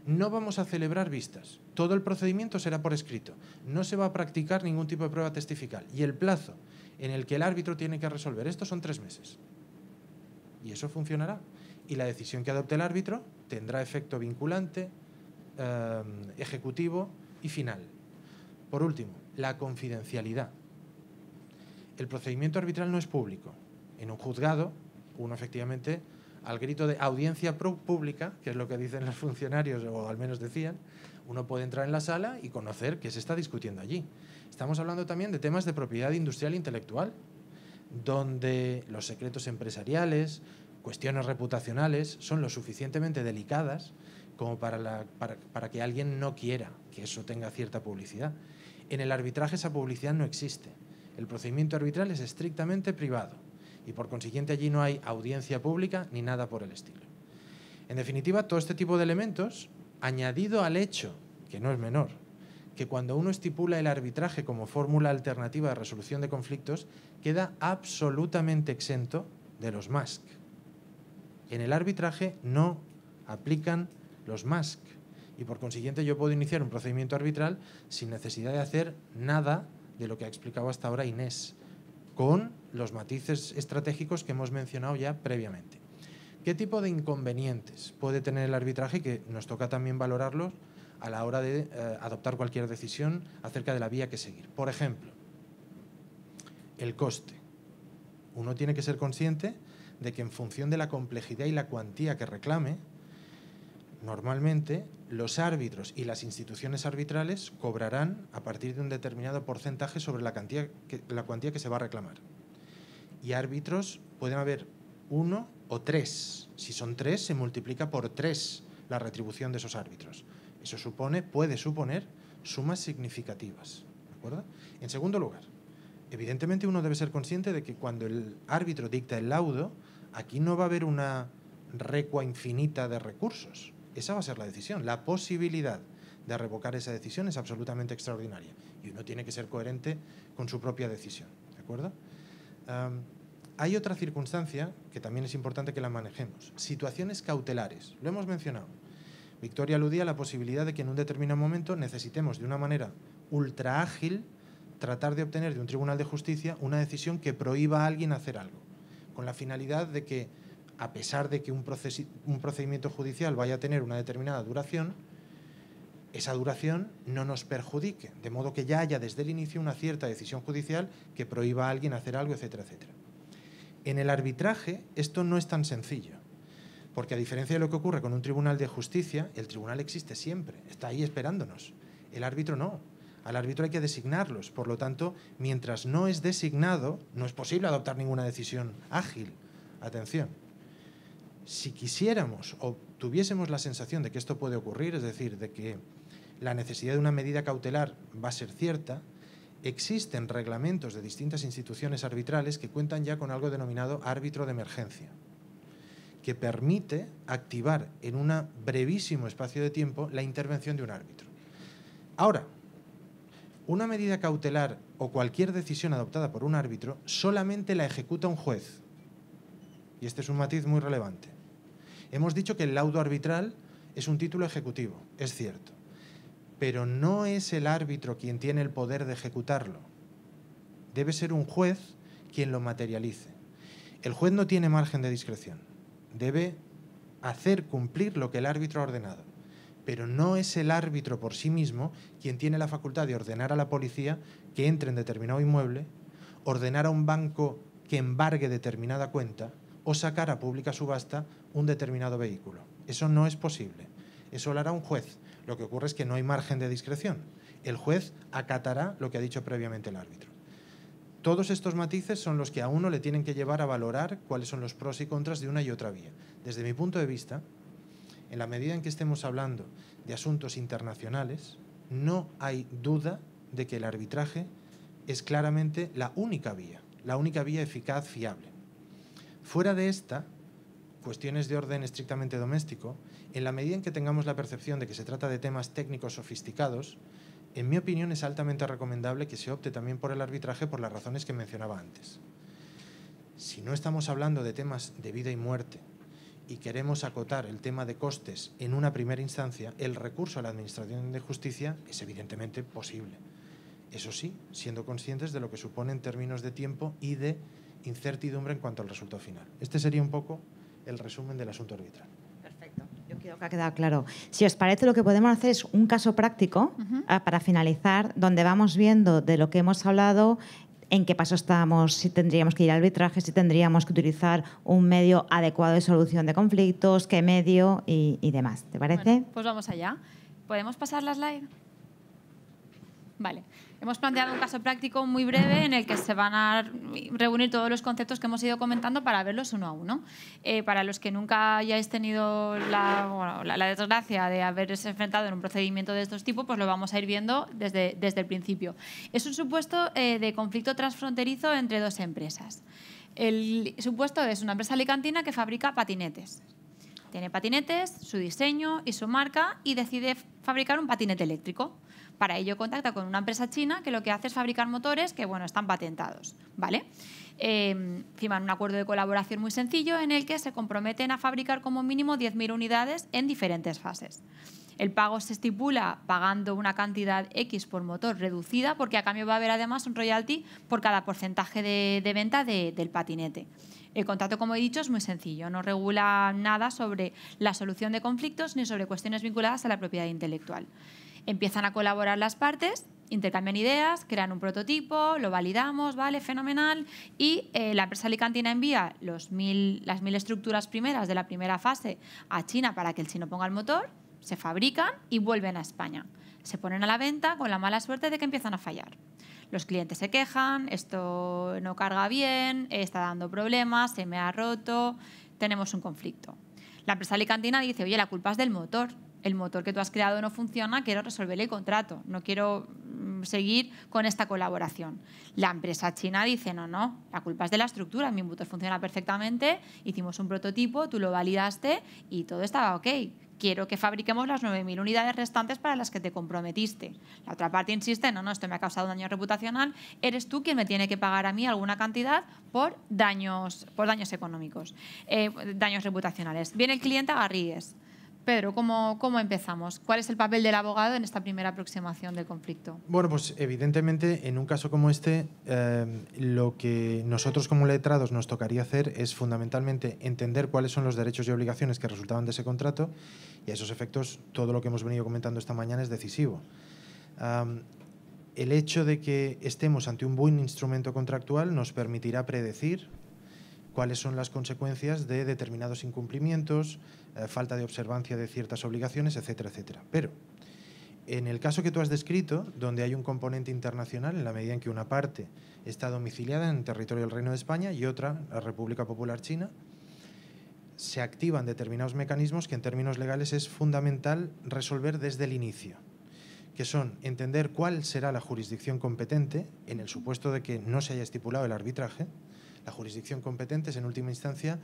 no vamos a celebrar vistas, todo el procedimiento será por escrito, no se va a practicar ningún tipo de prueba testifical y el plazo en el que el árbitro tiene que resolver esto son 3 meses. Y eso funcionará. Y la decisión que adopte el árbitro tendrá efecto vinculante, ejecutivo y final. Por último, la confidencialidad. El procedimiento arbitral no es público. En un juzgado, uno efectivamente, al grito de audiencia pública, que es lo que dicen los funcionarios, o al menos decían, uno puede entrar en la sala y conocer qué se está discutiendo allí. Estamos hablando también de temas de propiedad industrial e intelectual, donde los secretos empresariales, cuestiones reputacionales, son lo suficientemente delicadas como para que alguien no quiera que eso tenga cierta publicidad. En el arbitraje esa publicidad no existe. El procedimiento arbitral es estrictamente privado y por consiguiente allí no hay audiencia pública ni nada por el estilo. En definitiva, todo este tipo de elementos, añadido al hecho, que no es menor, que cuando uno estipula el arbitraje como fórmula alternativa de resolución de conflictos, queda absolutamente exento de los MASC. En el arbitraje no aplican los MASC. Y por consiguiente yo puedo iniciar un procedimiento arbitral sin necesidad de hacer nada de lo que ha explicado hasta ahora Inés, con los matices estratégicos que hemos mencionado ya previamente. ¿Qué tipo de inconvenientes puede tener el arbitraje? Que nos toca también valorarlos a la hora de adoptar cualquier decisión acerca de la vía que seguir. Por ejemplo, el coste. Uno tiene que ser consciente de que en función de la complejidad y la cuantía que reclame, normalmente los árbitros y las instituciones arbitrales cobrarán a partir de un determinado porcentaje sobre la cuantía que se va a reclamar. Y árbitros pueden haber 1 o 3. Si son 3, se multiplica por 3 la retribución de esos árbitros. Eso puede suponer sumas significativas, ¿de acuerdo? En segundo lugar, evidentemente uno debe ser consciente de que cuando el árbitro dicta el laudo, aquí no va a haber una recua infinita de recursos. Esa va a ser la decisión. La posibilidad de revocar esa decisión es absolutamente extraordinaria y uno tiene que ser coherente con su propia decisión, ¿de acuerdo? Hay otra circunstancia que también es importante que la manejemos. Situaciones cautelares. Lo hemos mencionado. Victoria aludía a la posibilidad de que en un determinado momento necesitemos de una manera ultra ágil tratar de obtener de un tribunal de justicia una decisión que prohíba a alguien hacer algo, con la finalidad de que, a pesar de que un procedimiento judicial vaya a tener una determinada duración, esa duración no nos perjudique, de modo que ya haya desde el inicio una cierta decisión judicial que prohíba a alguien hacer algo, etcétera, etcétera. En el arbitraje esto no es tan sencillo, porque a diferencia de lo que ocurre con un tribunal de justicia, el tribunal existe siempre, está ahí esperándonos. El árbitro no. Al árbitro hay que designarlos. Por lo tanto, mientras no es designado, no es posible adoptar ninguna decisión ágil. Atención. Si quisiéramos o tuviésemos la sensación de que esto puede ocurrir, es decir, de que la necesidad de una medida cautelar va a ser cierta, existen reglamentos de distintas instituciones arbitrales que cuentan ya con algo denominado árbitro de emergencia, que permite activar en un brevísimo espacio de tiempo la intervención de un árbitro. Ahora, una medida cautelar o cualquier decisión adoptada por un árbitro solamente la ejecuta un juez. Y este es un matiz muy relevante. Hemos dicho que el laudo arbitral es un título ejecutivo, es cierto, pero no es el árbitro quien tiene el poder de ejecutarlo. Debe ser un juez quien lo materialice. El juez no tiene margen de discreción. Debe hacer cumplir lo que el árbitro ha ordenado, pero no es el árbitro por sí mismo quien tiene la facultad de ordenar a la policía que entre en determinado inmueble, ordenar a un banco que embargue determinada cuenta o sacar a pública subasta un determinado vehículo. Eso no es posible. Eso lo hará un juez. Lo que ocurre es que no hay margen de discreción. El juez acatará lo que ha dicho previamente el árbitro. Todos estos matices son los que a uno le tienen que llevar a valorar cuáles son los pros y contras de una y otra vía. Desde mi punto de vista, en la medida en que estemos hablando de asuntos internacionales, no hay duda de que el arbitraje es claramente la única vía eficaz, fiable. Fuera de esta, cuestiones de orden estrictamente doméstico, en la medida en que tengamos la percepción de que se trata de temas técnicos sofisticados, en mi opinión es altamente recomendable que se opte también por el arbitraje por las razones que mencionaba antes. Si no estamos hablando de temas de vida y muerte y queremos acotar el tema de costes en una primera instancia, el recurso a la Administración de Justicia es evidentemente posible. Eso sí, siendo conscientes de lo que supone en términos de tiempo y de incertidumbre en cuanto al resultado final. Este sería un poco el resumen del asunto arbitral. Perfecto. Yo creo que ha quedado claro. Si os parece, lo que podemos hacer es un caso práctico para finalizar, donde vamos viendo de lo que hemos hablado, en qué paso estamos, si tendríamos que ir al arbitraje, si tendríamos que utilizar un medio adecuado de solución de conflictos, qué medio y demás. ¿Te parece? Bueno, pues vamos allá. ¿Podemos pasar la slide? Vale. Hemos planteado un caso práctico muy breve en el que se van a reunir todos los conceptos que hemos ido comentando para verlos uno a uno. Para los que nunca hayáis tenido la desgracia de haberse enfrentado en un procedimiento de estos tipos, pues lo vamos a ir viendo desde el principio. Es un supuesto de conflicto transfronterizo entre dos empresas. El supuesto es una empresa alicantina que fabrica patinetes. Tiene patinetes, su diseño y su marca y decide fabricar un patinete eléctrico. Para ello contacta con una empresa china que lo que hace es fabricar motores que, bueno, están patentados, ¿vale? Firman un acuerdo de colaboración muy sencillo en el que se comprometen a fabricar como mínimo 10.000 unidades en diferentes fases. El pago se estipula pagando una cantidad X por motor reducida, porque a cambio va a haber además un royalty por cada porcentaje de venta del patinete. El contrato, como he dicho, es muy sencillo, no regula nada sobre la solución de conflictos ni sobre cuestiones vinculadas a la propiedad intelectual. Empiezan a colaborar las partes, intercambian ideas, crean un prototipo, lo validamos, vale, fenomenal, y la empresa alicantina envía las 1.000 estructuras primeras de la primera fase a China para que el chino ponga el motor, se fabrican y vuelven a España. Se ponen a la venta con la mala suerte de que empiezan a fallar. Los clientes se quejan, esto no carga bien, está dando problemas, se me ha roto, tenemos un conflicto. La empresa alicantina dice, oye, la culpa es del motor. El motor que tú has creado no funciona, quiero resolverle el contrato, no quiero seguir con esta colaboración. La empresa china dice, no, la culpa es de la estructura, mi motor funciona perfectamente, hicimos un prototipo, tú lo validaste y todo estaba ok. Quiero que fabriquemos las 9.000 unidades restantes para las que te comprometiste. La otra parte insiste, no, esto me ha causado un daño reputacional, eres tú quien me tiene que pagar a mí alguna cantidad por daños económicos, daños reputacionales. Viene el cliente a Garrigues. Pedro, ¿cómo empezamos? ¿Cuál es el papel del abogado en esta primera aproximación del conflicto? Bueno, pues evidentemente en un caso como este, lo que nosotros como letrados nos tocaría hacer es fundamentalmente entender cuáles son los derechos y obligaciones que resultaban de ese contrato, y a esos efectos todo lo que hemos venido comentando esta mañana es decisivo. El hecho de que estemos ante un buen instrumento contractual nos permitirá predecir cuáles son las consecuencias de determinados incumplimientos, falta de observancia de ciertas obligaciones, etcétera, etcétera. Pero en el caso que tú has descrito, donde hay un componente internacional, en la medida en que una parte está domiciliada en el territorio del Reino de España y otra, la República Popular China, se activan determinados mecanismos que en términos legales es fundamental resolver desde el inicio, que son entender cuál será la jurisdicción competente en el supuesto de que no se haya estipulado el arbitraje. La jurisdicción competente es, en última instancia,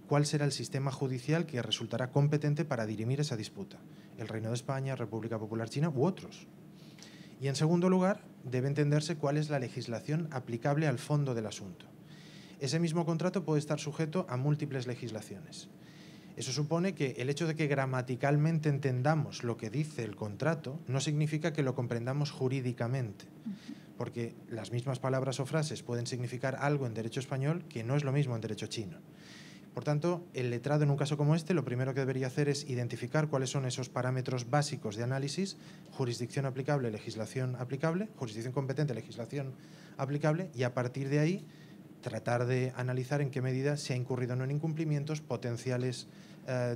cuál será el sistema judicial que resultará competente para dirimir esa disputa. El Reino de España, República Popular China u otros. Y, en segundo lugar, debe entenderse cuál es la legislación aplicable al fondo del asunto. Ese mismo contrato puede estar sujeto a múltiples legislaciones. Eso supone que el hecho de que gramaticalmente entendamos lo que dice el contrato no significa que lo comprendamos jurídicamente, porque las mismas palabras o frases pueden significar algo en derecho español que no es lo mismo en derecho chino. Por tanto, el letrado en un caso como este lo primero que debería hacer es identificar cuáles son esos parámetros básicos de análisis: jurisdicción aplicable, legislación aplicable, jurisdicción competente, legislación aplicable, y a partir de ahí tratar de analizar en qué medida se ha incurrido o no en incumplimientos, potenciales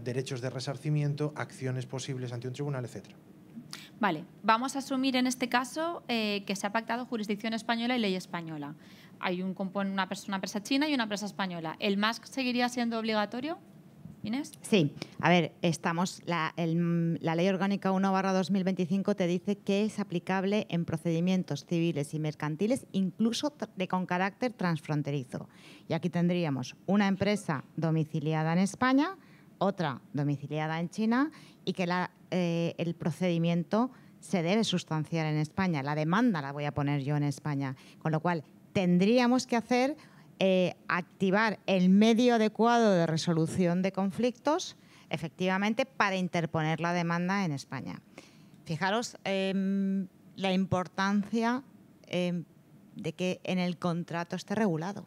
derechos de resarcimiento, acciones posibles ante un tribunal, etcétera. Vale, vamos a asumir en este caso que se ha pactado jurisdicción española y ley española. Hay una empresa china y una empresa española. ¿El MASC seguiría siendo obligatorio, Inés? Sí, a ver, la Ley Orgánica 1/2025 te dice que es aplicable en procedimientos civiles y mercantiles, incluso con carácter transfronterizo. Y aquí tendríamos una empresa domiciliada en España, otra domiciliada en China, y que el procedimiento se debe sustanciar en España. La demanda la voy a poner yo en España, con lo cual tendríamos que activar el medio adecuado de resolución de conflictos, efectivamente, para interponer la demanda en España. Fijaros la importancia de que en el contrato esté regulado.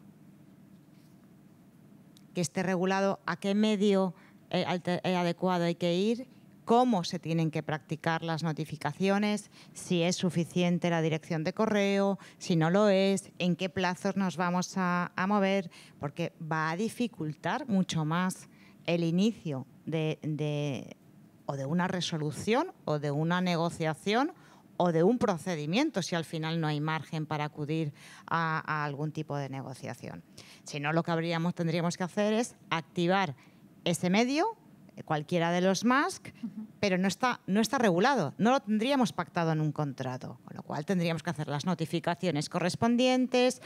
Que esté regulado a qué medio adecuado hay que ir, cómo se tienen que practicar las notificaciones, si es suficiente la dirección de correo, si no lo es, en qué plazos nos vamos a mover, porque va a dificultar mucho más el inicio o de una resolución o de una negociación o de un procedimiento, si al final no hay margen para acudir a algún tipo de negociación. Si no, lo que tendríamos que hacer es activar ese medio cualquiera de los MASC, pero no está regulado, no lo tendríamos pactado en un contrato, con lo cual tendríamos que hacer las notificaciones correspondientes,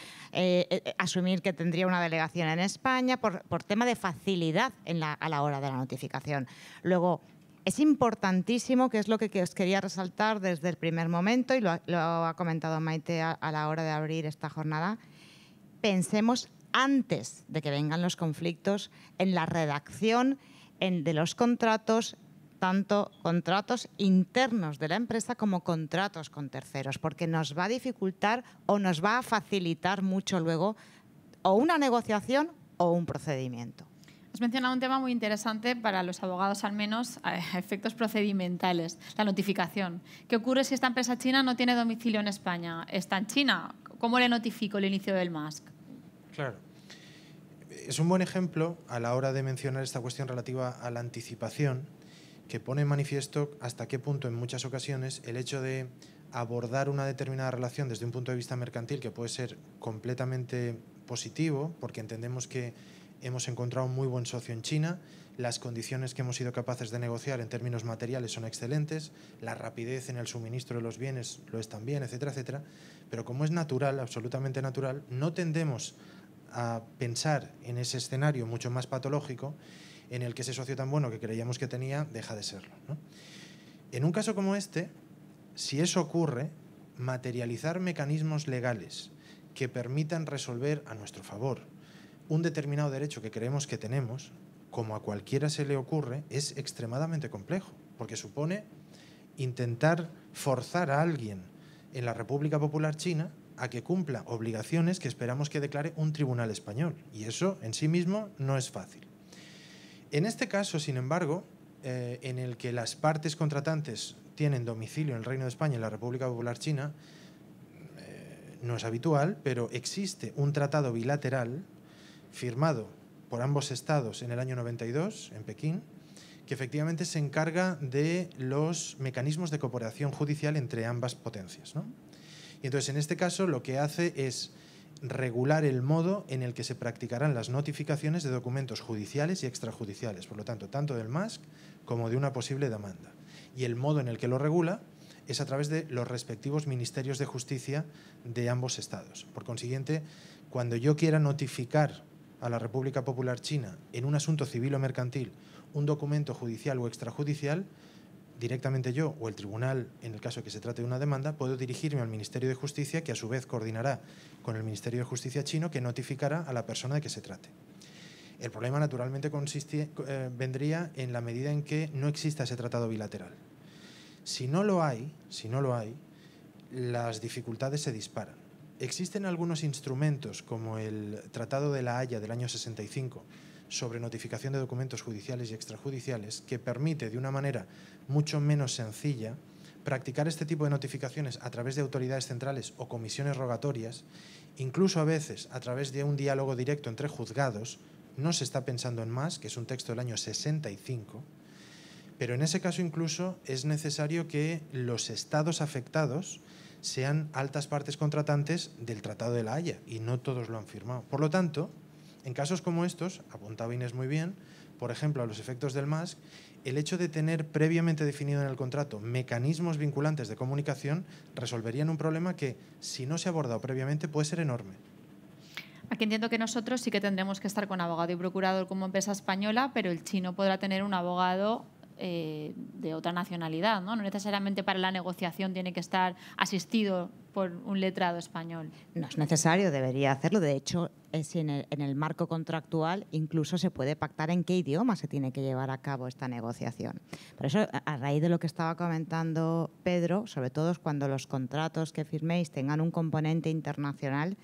asumir que tendría una delegación en España por tema de facilidad a la hora de la notificación. Luego, es importantísimo, que es lo que os quería resaltar desde el primer momento, y lo ha comentado Maite a la hora de abrir esta jornada, pensemos antes de que vengan los conflictos en la redacción de los contratos, tanto contratos internos de la empresa como contratos con terceros, porque nos va a dificultar o nos va a facilitar mucho luego o una negociación o un procedimiento. Has mencionado un tema muy interesante para los abogados, al menos a efectos procedimentales, la notificación. ¿Qué ocurre si esta empresa china no tiene domicilio en España? ¿Está en China? ¿Cómo le notifico el inicio del MASC? Claro. Es un buen ejemplo a la hora de mencionar esta cuestión relativa a la anticipación, que pone en manifiesto hasta qué punto en muchas ocasiones el hecho de abordar una determinada relación desde un punto de vista mercantil, que puede ser completamente positivo, porque entendemos que hemos encontrado un muy buen socio en China, las condiciones que hemos sido capaces de negociar en términos materiales son excelentes, la rapidez en el suministro de los bienes lo es también, etcétera, etcétera. Pero como es natural, absolutamente natural, no tendemos a pensar en ese escenario mucho más patológico en el que ese socio tan bueno que creíamos que tenía deja de serlo, ¿no? En un caso como este, si eso ocurre, materializar mecanismos legales que permitan resolver a nuestro favor un determinado derecho que creemos que tenemos, como a cualquiera se le ocurre, es extremadamente complejo, porque supone intentar forzar a alguien en la República Popular China a que cumpla obligaciones que esperamos que declare un tribunal español, y eso en sí mismo no es fácil. En este caso, sin embargo, en el que las partes contratantes tienen domicilio en el Reino de España y en la República Popular China, no es habitual, pero existe un tratado bilateral firmado por ambos estados en el año 92, en Pekín, que efectivamente se encarga de los mecanismos de cooperación judicial entre ambas potencias, ¿no? Y entonces, en este caso, lo que hace es regular el modo en el que se practicarán las notificaciones de documentos judiciales y extrajudiciales, por lo tanto, tanto del MASC como de una posible demanda. Y el modo en el que lo regula es a través de los respectivos ministerios de justicia de ambos estados. Por consiguiente, cuando yo quiera notificar a la República Popular China en un asunto civil o mercantil un documento judicial o extrajudicial, directamente yo o el tribunal, en el caso de que se trate de una demanda, puedo dirigirme al Ministerio de Justicia, que a su vez coordinará con el Ministerio de Justicia chino, que notificará a la persona de que se trate. El problema, naturalmente, vendría en la medida en que no exista ese tratado bilateral. Si no lo hay, las dificultades se disparan. Existen algunos instrumentos, como el Tratado de la Haya del año 65, sobre notificación de documentos judiciales y extrajudiciales, que permite de una manera mucho menos sencilla practicar este tipo de notificaciones a través de autoridades centrales o comisiones rogatorias, incluso a veces a través de un diálogo directo entre juzgados. No se está pensando en más, que es un texto del año 65, pero en ese caso incluso es necesario que los estados afectados sean altas partes contratantes del Tratado de la Haya, y no todos lo han firmado. Por lo tanto, en casos como estos, apuntaba Inés muy bien, por ejemplo, a los efectos del MASC, el hecho de tener previamente definido en el contrato mecanismos vinculantes de comunicación resolverían un problema que, si no se ha abordado previamente, puede ser enorme. Aquí entiendo que nosotros sí que tendremos que estar con abogado y procurador como empresa española, pero el chino podrá tener un abogado de otra nacionalidad, ¿no? No necesariamente para la negociación tiene que estar asistido por un letrado español. No es necesario, debería hacerlo. De hecho, en el marco contractual incluso se puede pactar en qué idioma se tiene que llevar a cabo esta negociación. Por eso, a raíz de lo que estaba comentando Pedro, sobre todo cuando los contratos que firméis tengan un componente internacional,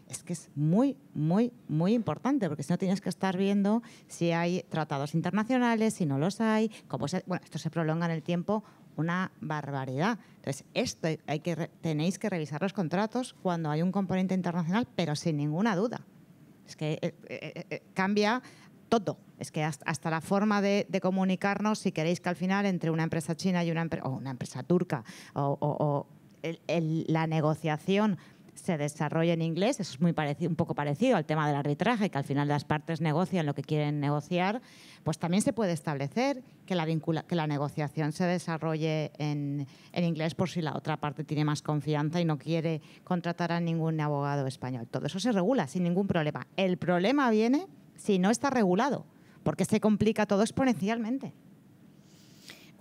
es que es muy, muy, muy importante, porque si no tienes que estar viendo si hay tratados internacionales, si no los hay, esto se prolonga en el tiempo una barbaridad. Entonces, tenéis que revisar los contratos cuando hay un componente internacional, pero sin ninguna duda. Es que cambia todo. Es que hasta la forma de comunicarnos, si queréis que al final entre una empresa china y una empresa turca, la negociación se desarrolle en inglés. Eso es muy parecido, un poco parecido al tema del arbitraje, que al final las partes negocian lo que quieren negociar. Pues también se puede establecer que la negociación se desarrolle en inglés por si la otra parte tiene más confianza y no quiere contratar a ningún abogado español. Todo eso se regula sin ningún problema. El problema viene si no está regulado, porque se complica todo exponencialmente.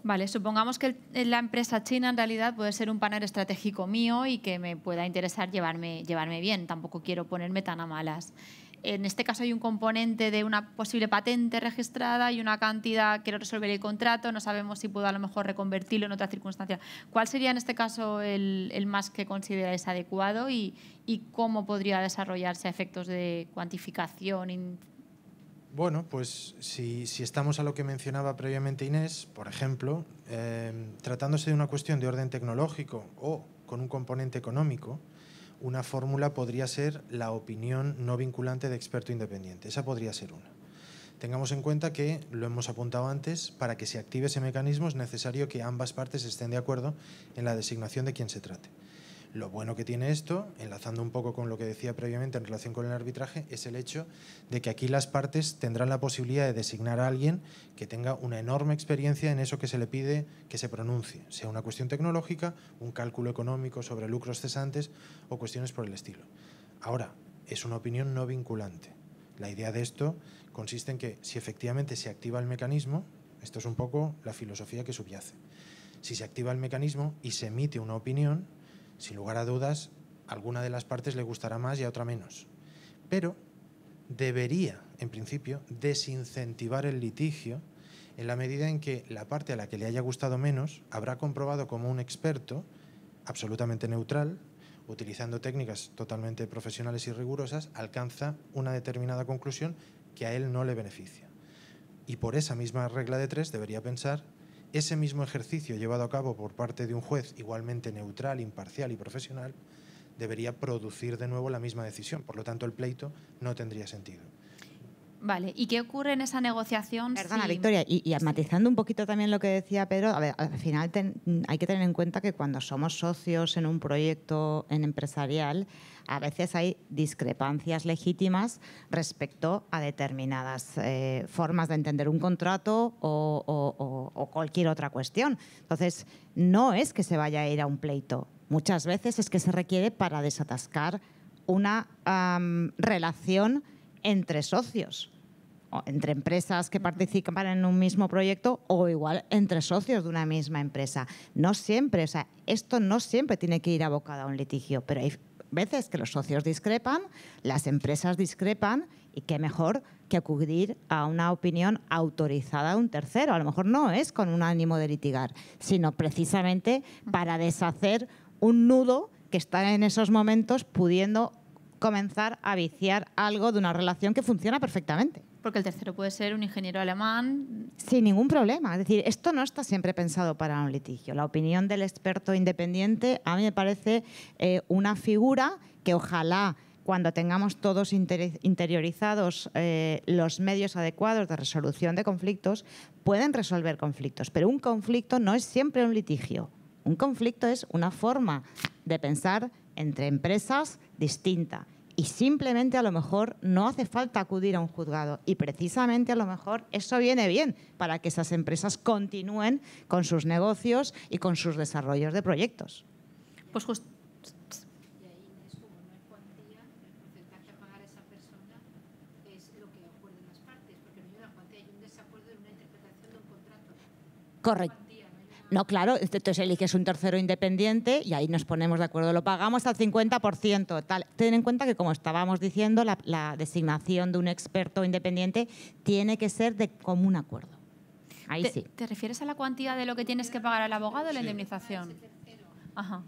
Vale, supongamos que la empresa china en realidad puede ser un partner estratégico mío y que me pueda interesar llevarme bien. Tampoco quiero ponerme tan a malas. En este caso hay un componente de una posible patente registrada y una cantidad, quiero resolver el contrato, no sabemos si puedo a lo mejor reconvertirlo en otra circunstancia. ¿Cuál sería en este caso el más que consideráis adecuado y cómo podría desarrollarse a efectos de cuantificación? Bueno, pues si estamos a lo que mencionaba previamente Inés, por ejemplo, tratándose de una cuestión de orden tecnológico o con un componente económico, una fórmula podría ser la opinión no vinculante de experto independiente. Esa podría ser una. Tengamos en cuenta que, lo hemos apuntado antes, para que se active ese mecanismo es necesario que ambas partes estén de acuerdo en la designación de quien se trate. Lo bueno que tiene esto, enlazando un poco con lo que decía previamente en relación con el arbitraje, es el hecho de que aquí las partes tendrán la posibilidad de designar a alguien que tenga una enorme experiencia en eso que se le pide que se pronuncie, sea una cuestión tecnológica, un cálculo económico sobre lucros cesantes o cuestiones por el estilo. Ahora, es una opinión no vinculante. La idea de esto consiste en que si efectivamente se activa el mecanismo, esto es un poco la filosofía que subyace, si se activa el mecanismo y se emite una opinión, sin lugar a dudas, a alguna de las partes le gustará más y a otra menos. Pero debería, en principio, desincentivar el litigio en la medida en que la parte a la que le haya gustado menos habrá comprobado como un experto absolutamente neutral, utilizando técnicas totalmente profesionales y rigurosas, alcanza una determinada conclusión que a él no le beneficia. Y por esa misma regla de tres debería pensar ese mismo ejercicio llevado a cabo por parte de un juez igualmente neutral, imparcial y profesional debería producir de nuevo la misma decisión. Por lo tanto, el pleito no tendría sentido. Vale, ¿y qué ocurre en esa negociación? Perdona, Victoria, y matizando un poquito también lo que decía Pedro, a ver, al final hay que tener en cuenta que cuando somos socios en un proyecto empresarial, a veces hay discrepancias legítimas respecto a determinadas formas de entender un contrato o cualquier otra cuestión. Entonces, no es que se vaya a ir a un pleito. Muchas veces es que se requiere para desatascar una relación entre socios, o entre empresas que participan en un mismo proyecto o igual entre socios de una misma empresa. No siempre, o sea, esto no siempre tiene que ir abocado a un litigio, pero hay veces que los socios discrepan, las empresas discrepan y qué mejor que acudir a una opinión autorizada de un tercero. A lo mejor no es con un ánimo de litigar, sino precisamente para deshacer un nudo que está en esos momentos pudiendo comenzar a viciar algo de una relación que funciona perfectamente. Porque el tercero puede ser un ingeniero alemán. Sin ningún problema. Es decir, esto no está siempre pensado para un litigio. La opinión del experto independiente a mí me parece una figura que ojalá cuando tengamos todos interiorizados los medios adecuados de resolución de conflictos, pueden resolver conflictos. Pero un conflicto no es siempre un litigio. Un conflicto es una forma de pensar entre empresas distinta. Y simplemente a lo mejor no hace falta acudir a un juzgado y precisamente a lo mejor eso viene bien para que esas empresas continúen con sus negocios y con sus desarrollos de proyectos. Pues justo. Y ahí es como no hay cuantía, el porcentaje a pagar a esa persona es lo que acuerden las partes, porque no hay una cuantía, hay un desacuerdo en una interpretación de un contrato. Correcto. No, claro, entonces eliges un tercero independiente y ahí nos ponemos de acuerdo, lo pagamos al 50%. Tal. Ten en cuenta que, como estábamos diciendo, la designación de un experto independiente tiene que ser de común acuerdo. Ahí sí. ¿Te refieres a la cuantía de lo que tienes que pagar al abogado o la indemnización? Ajá.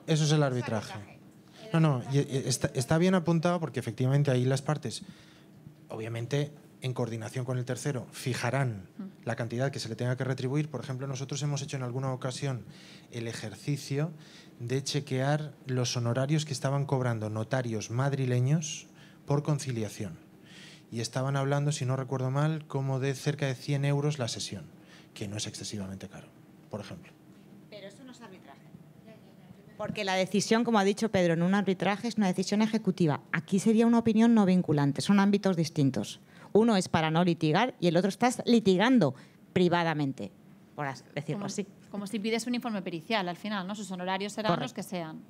Eso es el arbitraje. No, está bien apuntado porque efectivamente ahí las partes, obviamente, en coordinación con el tercero, fijarán la cantidad que se le tenga que retribuir. Por ejemplo, nosotros hemos hecho en alguna ocasión el ejercicio de chequear los honorarios que estaban cobrando notarios madrileños por conciliación. Y estaban hablando, si no recuerdo mal, como de cerca de 100 euros la sesión, que no es excesivamente caro, por ejemplo. Pero eso no es arbitraje. Porque la decisión, como ha dicho Pedro, en un arbitraje es una decisión ejecutiva. Aquí sería una opinión no vinculante, son ámbitos distintos. Uno es para no litigar y el otro estás litigando privadamente, por decirlo así. Como si pides un informe pericial al final, ¿no? Sus honorarios serán los que sean.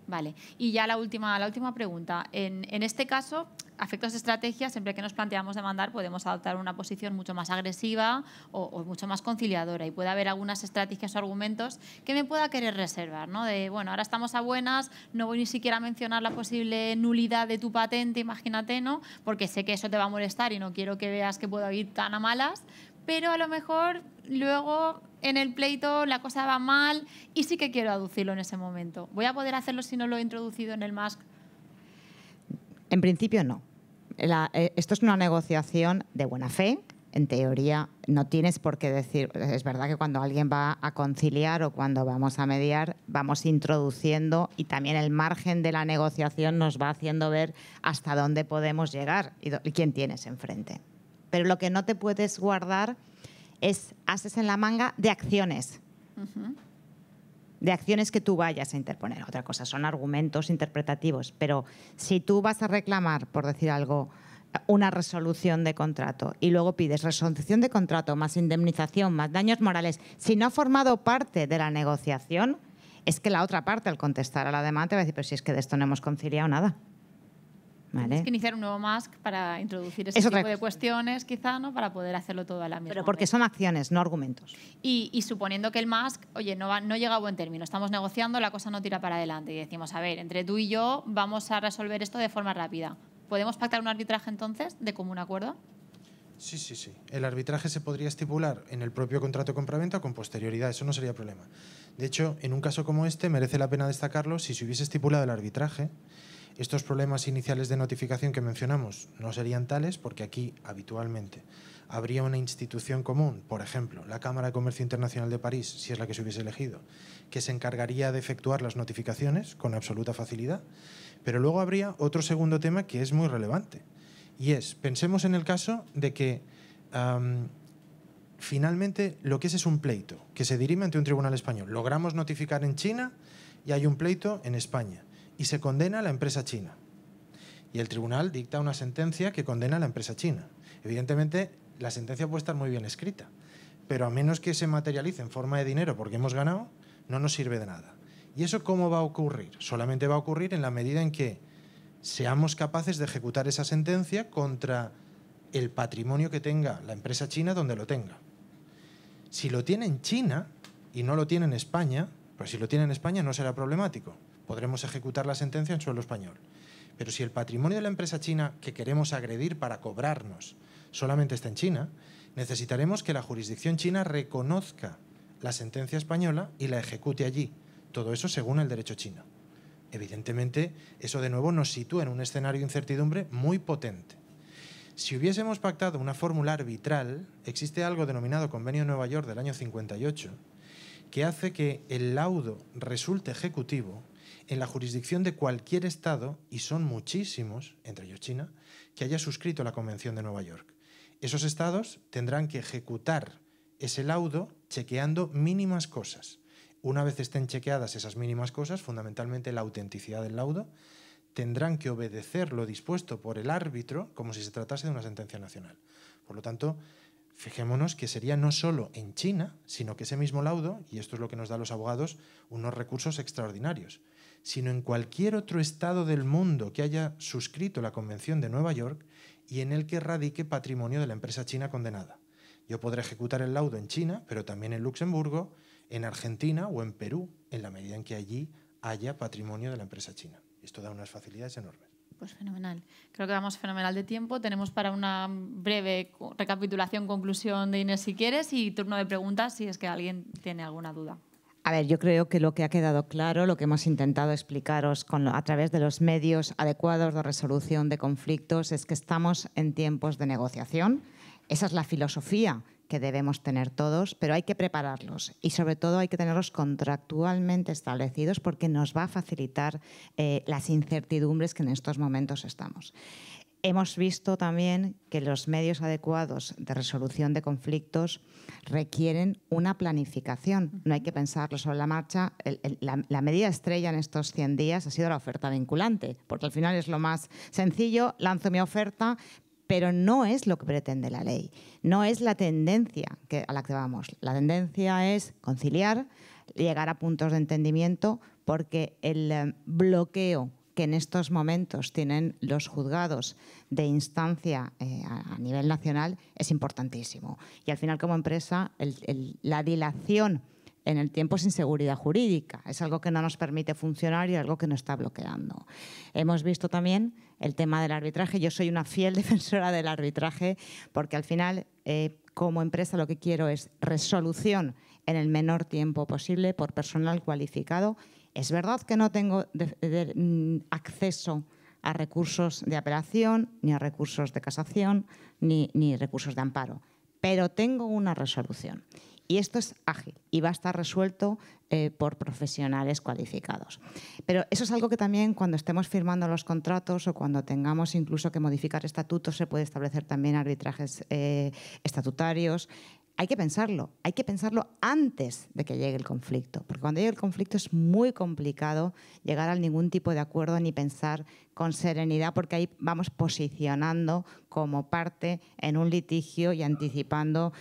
Vale. Y ya la última pregunta. En este caso, a efectos de estrategia, siempre que nos planteamos demandar, podemos adoptar una posición mucho más agresiva o mucho más conciliadora. Y puede haber algunas estrategias o argumentos que me pueda querer reservar, ¿no? De, bueno, ahora estamos a buenas, no voy ni siquiera a mencionar la posible nulidad de tu patente, imagínate, ¿no? Porque sé que eso te va a molestar y no quiero que veas que puedo ir tan a malas. Pero a lo mejor luego en el pleito la cosa va mal y sí que quiero aducirlo en ese momento. ¿Voy a poder hacerlo si no lo he introducido en el MASC? En principio no. Esto es una negociación de buena fe. En teoría no tienes por qué decir, es verdad que cuando alguien va a conciliar o cuando vamos a mediar, vamos introduciendo y también el margen de la negociación nos va haciendo ver hasta dónde podemos llegar y quién tienes enfrente. Pero lo que no te puedes guardar es ases en la manga de acciones. De acciones que tú vayas a interponer. Otra cosa son argumentos interpretativos. Pero si tú vas a reclamar, por decir algo, una resolución de contrato y luego pides resolución de contrato más indemnización, más daños morales, si no ha formado parte de la negociación, es que la otra parte, al contestar a la demanda, te va a decir, pero si es que de esto no hemos conciliado nada. ¿Vale? Tienes que iniciar un nuevo MASC para introducir ese tipo de cuestiones, quizá, ¿no? Para poder hacerlo todo a la misma Pero porque vez. son acciones, no argumentos. Y suponiendo que el MASC, oye, no llega a buen término, estamos negociando, la cosa no tira para adelante y decimos, a ver, entre tú y yo vamos a resolver esto de forma rápida. ¿Podemos pactar un arbitraje entonces de común acuerdo? Sí, sí, sí. El arbitraje se podría estipular en el propio contrato de compraventa con posterioridad, eso no sería problema. De hecho, en un caso como este merece la pena destacarlo si se hubiese estipulado el arbitraje. Estos problemas iniciales de notificación que mencionamos no serían tales porque aquí, habitualmente, habría una institución común, por ejemplo, la Cámara de Comercio Internacional de París, si es la que se hubiese elegido, que se encargaría de efectuar las notificaciones con absoluta facilidad. Pero luego habría otro segundo tema que es muy relevante. Y es, pensemos en el caso de que finalmente lo que es un pleito que se dirime ante un tribunal español. Logramos notificar en China y hay un pleito en España. Y se condena a la empresa china. Y el tribunal dicta una sentencia que condena a la empresa china. Evidentemente, la sentencia puede estar muy bien escrita, pero a menos que se materialice en forma de dinero porque hemos ganado, no nos sirve de nada. ¿Y eso cómo va a ocurrir? Solamente va a ocurrir en la medida en que seamos capaces de ejecutar esa sentencia contra el patrimonio que tenga la empresa china donde lo tenga. Si lo tiene en China y no lo tiene en España, pues si lo tiene en España no será problemático. Podremos ejecutar la sentencia en suelo español. Pero si el patrimonio de la empresa china que queremos agredir para cobrarnos solamente está en China, necesitaremos que la jurisdicción china reconozca la sentencia española y la ejecute allí. Todo eso según el derecho chino. Evidentemente, eso de nuevo nos sitúa en un escenario de incertidumbre muy potente. Si hubiésemos pactado una fórmula arbitral, existe algo denominado Convenio de Nueva York del año 58, que hace que el laudo resulte ejecutivo en la jurisdicción de cualquier Estado, y son muchísimos, entre ellos China, que haya suscrito la Convención de Nueva York. Esos Estados tendrán que ejecutar ese laudo chequeando mínimas cosas. Una vez estén chequeadas esas mínimas cosas, fundamentalmente la autenticidad del laudo, tendrán que obedecer lo dispuesto por el árbitro como si se tratase de una sentencia nacional. Por lo tanto, fijémonos que sería no solo en China, sino que ese mismo laudo, y esto es lo que nos da a los abogados, unos recursos extraordinarios, sino en cualquier otro estado del mundo que haya suscrito la Convención de Nueva York y en el que radique patrimonio de la empresa china condenada. Yo podré ejecutar el laudo en China, pero también en Luxemburgo, en Argentina o en Perú, en la medida en que allí haya patrimonio de la empresa china. Esto da unas facilidades enormes. Pues fenomenal. Creo que vamos fenomenal de tiempo. Tenemos para una breve recapitulación, conclusión de Inés, si quieres, y turno de preguntas si es que alguien tiene alguna duda. A ver, yo creo que lo que ha quedado claro, lo que hemos intentado explicaros a través de los medios adecuados de resolución de conflictos, es que estamos en tiempos de negociación. Esa es la filosofía que debemos tener todos, pero hay que prepararlos y sobre todo hay que tenerlos contractualmente establecidos porque nos va a facilitar las incertidumbres que en estos momentos estamos. Hemos visto también que los medios adecuados de resolución de conflictos requieren una planificación. No hay que pensarlo sobre la marcha. La medida estrella en estos 100 días ha sido la oferta vinculante, porque al final es lo más sencillo, lanzo mi oferta, pero no es lo que pretende la ley. No es la tendencia a la que vamos. La tendencia es conciliar, llegar a puntos de entendimiento, porque el bloqueo que en estos momentos tienen los juzgados de instancia a nivel nacional es importantísimo. Y al final, como empresa, la dilación en el tiempo es inseguridad jurídica. Es algo que no nos permite funcionar y algo que nos está bloqueando. Hemos visto también el tema del arbitraje. Yo soy una fiel defensora del arbitraje porque al final, como empresa, lo que quiero es resolución en el menor tiempo posible por personal cualificado. Es verdad que no tengo acceso a recursos de apelación, ni a recursos de casación, ni recursos de amparo, pero tengo una resolución. Y esto es ágil y va a estar resuelto por profesionales cualificados. Pero eso es algo que también cuando estemos firmando los contratos o cuando tengamos incluso que modificar estatutos se puede establecer también arbitrajes estatutarios. Hay que pensarlo antes de que llegue el conflicto, porque cuando llegue el conflicto es muy complicado llegar a ningún tipo de acuerdo ni pensar con serenidad, porque ahí vamos posicionando como parte en un litigio y anticipando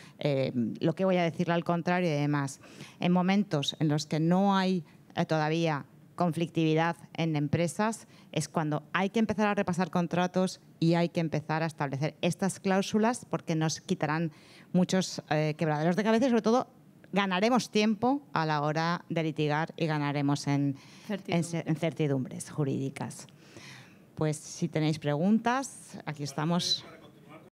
lo que voy a decirle al contrario y demás. En momentos en los que no hay todavía conflictividad en empresas es cuando hay que empezar a repasar contratos y hay que empezar a establecer estas cláusulas porque nos quitarán muchos quebraderos de cabeza y sobre todo ganaremos tiempo a la hora de litigar y ganaremos en certidumbres jurídicas. Pues si tenéis preguntas, aquí estamos.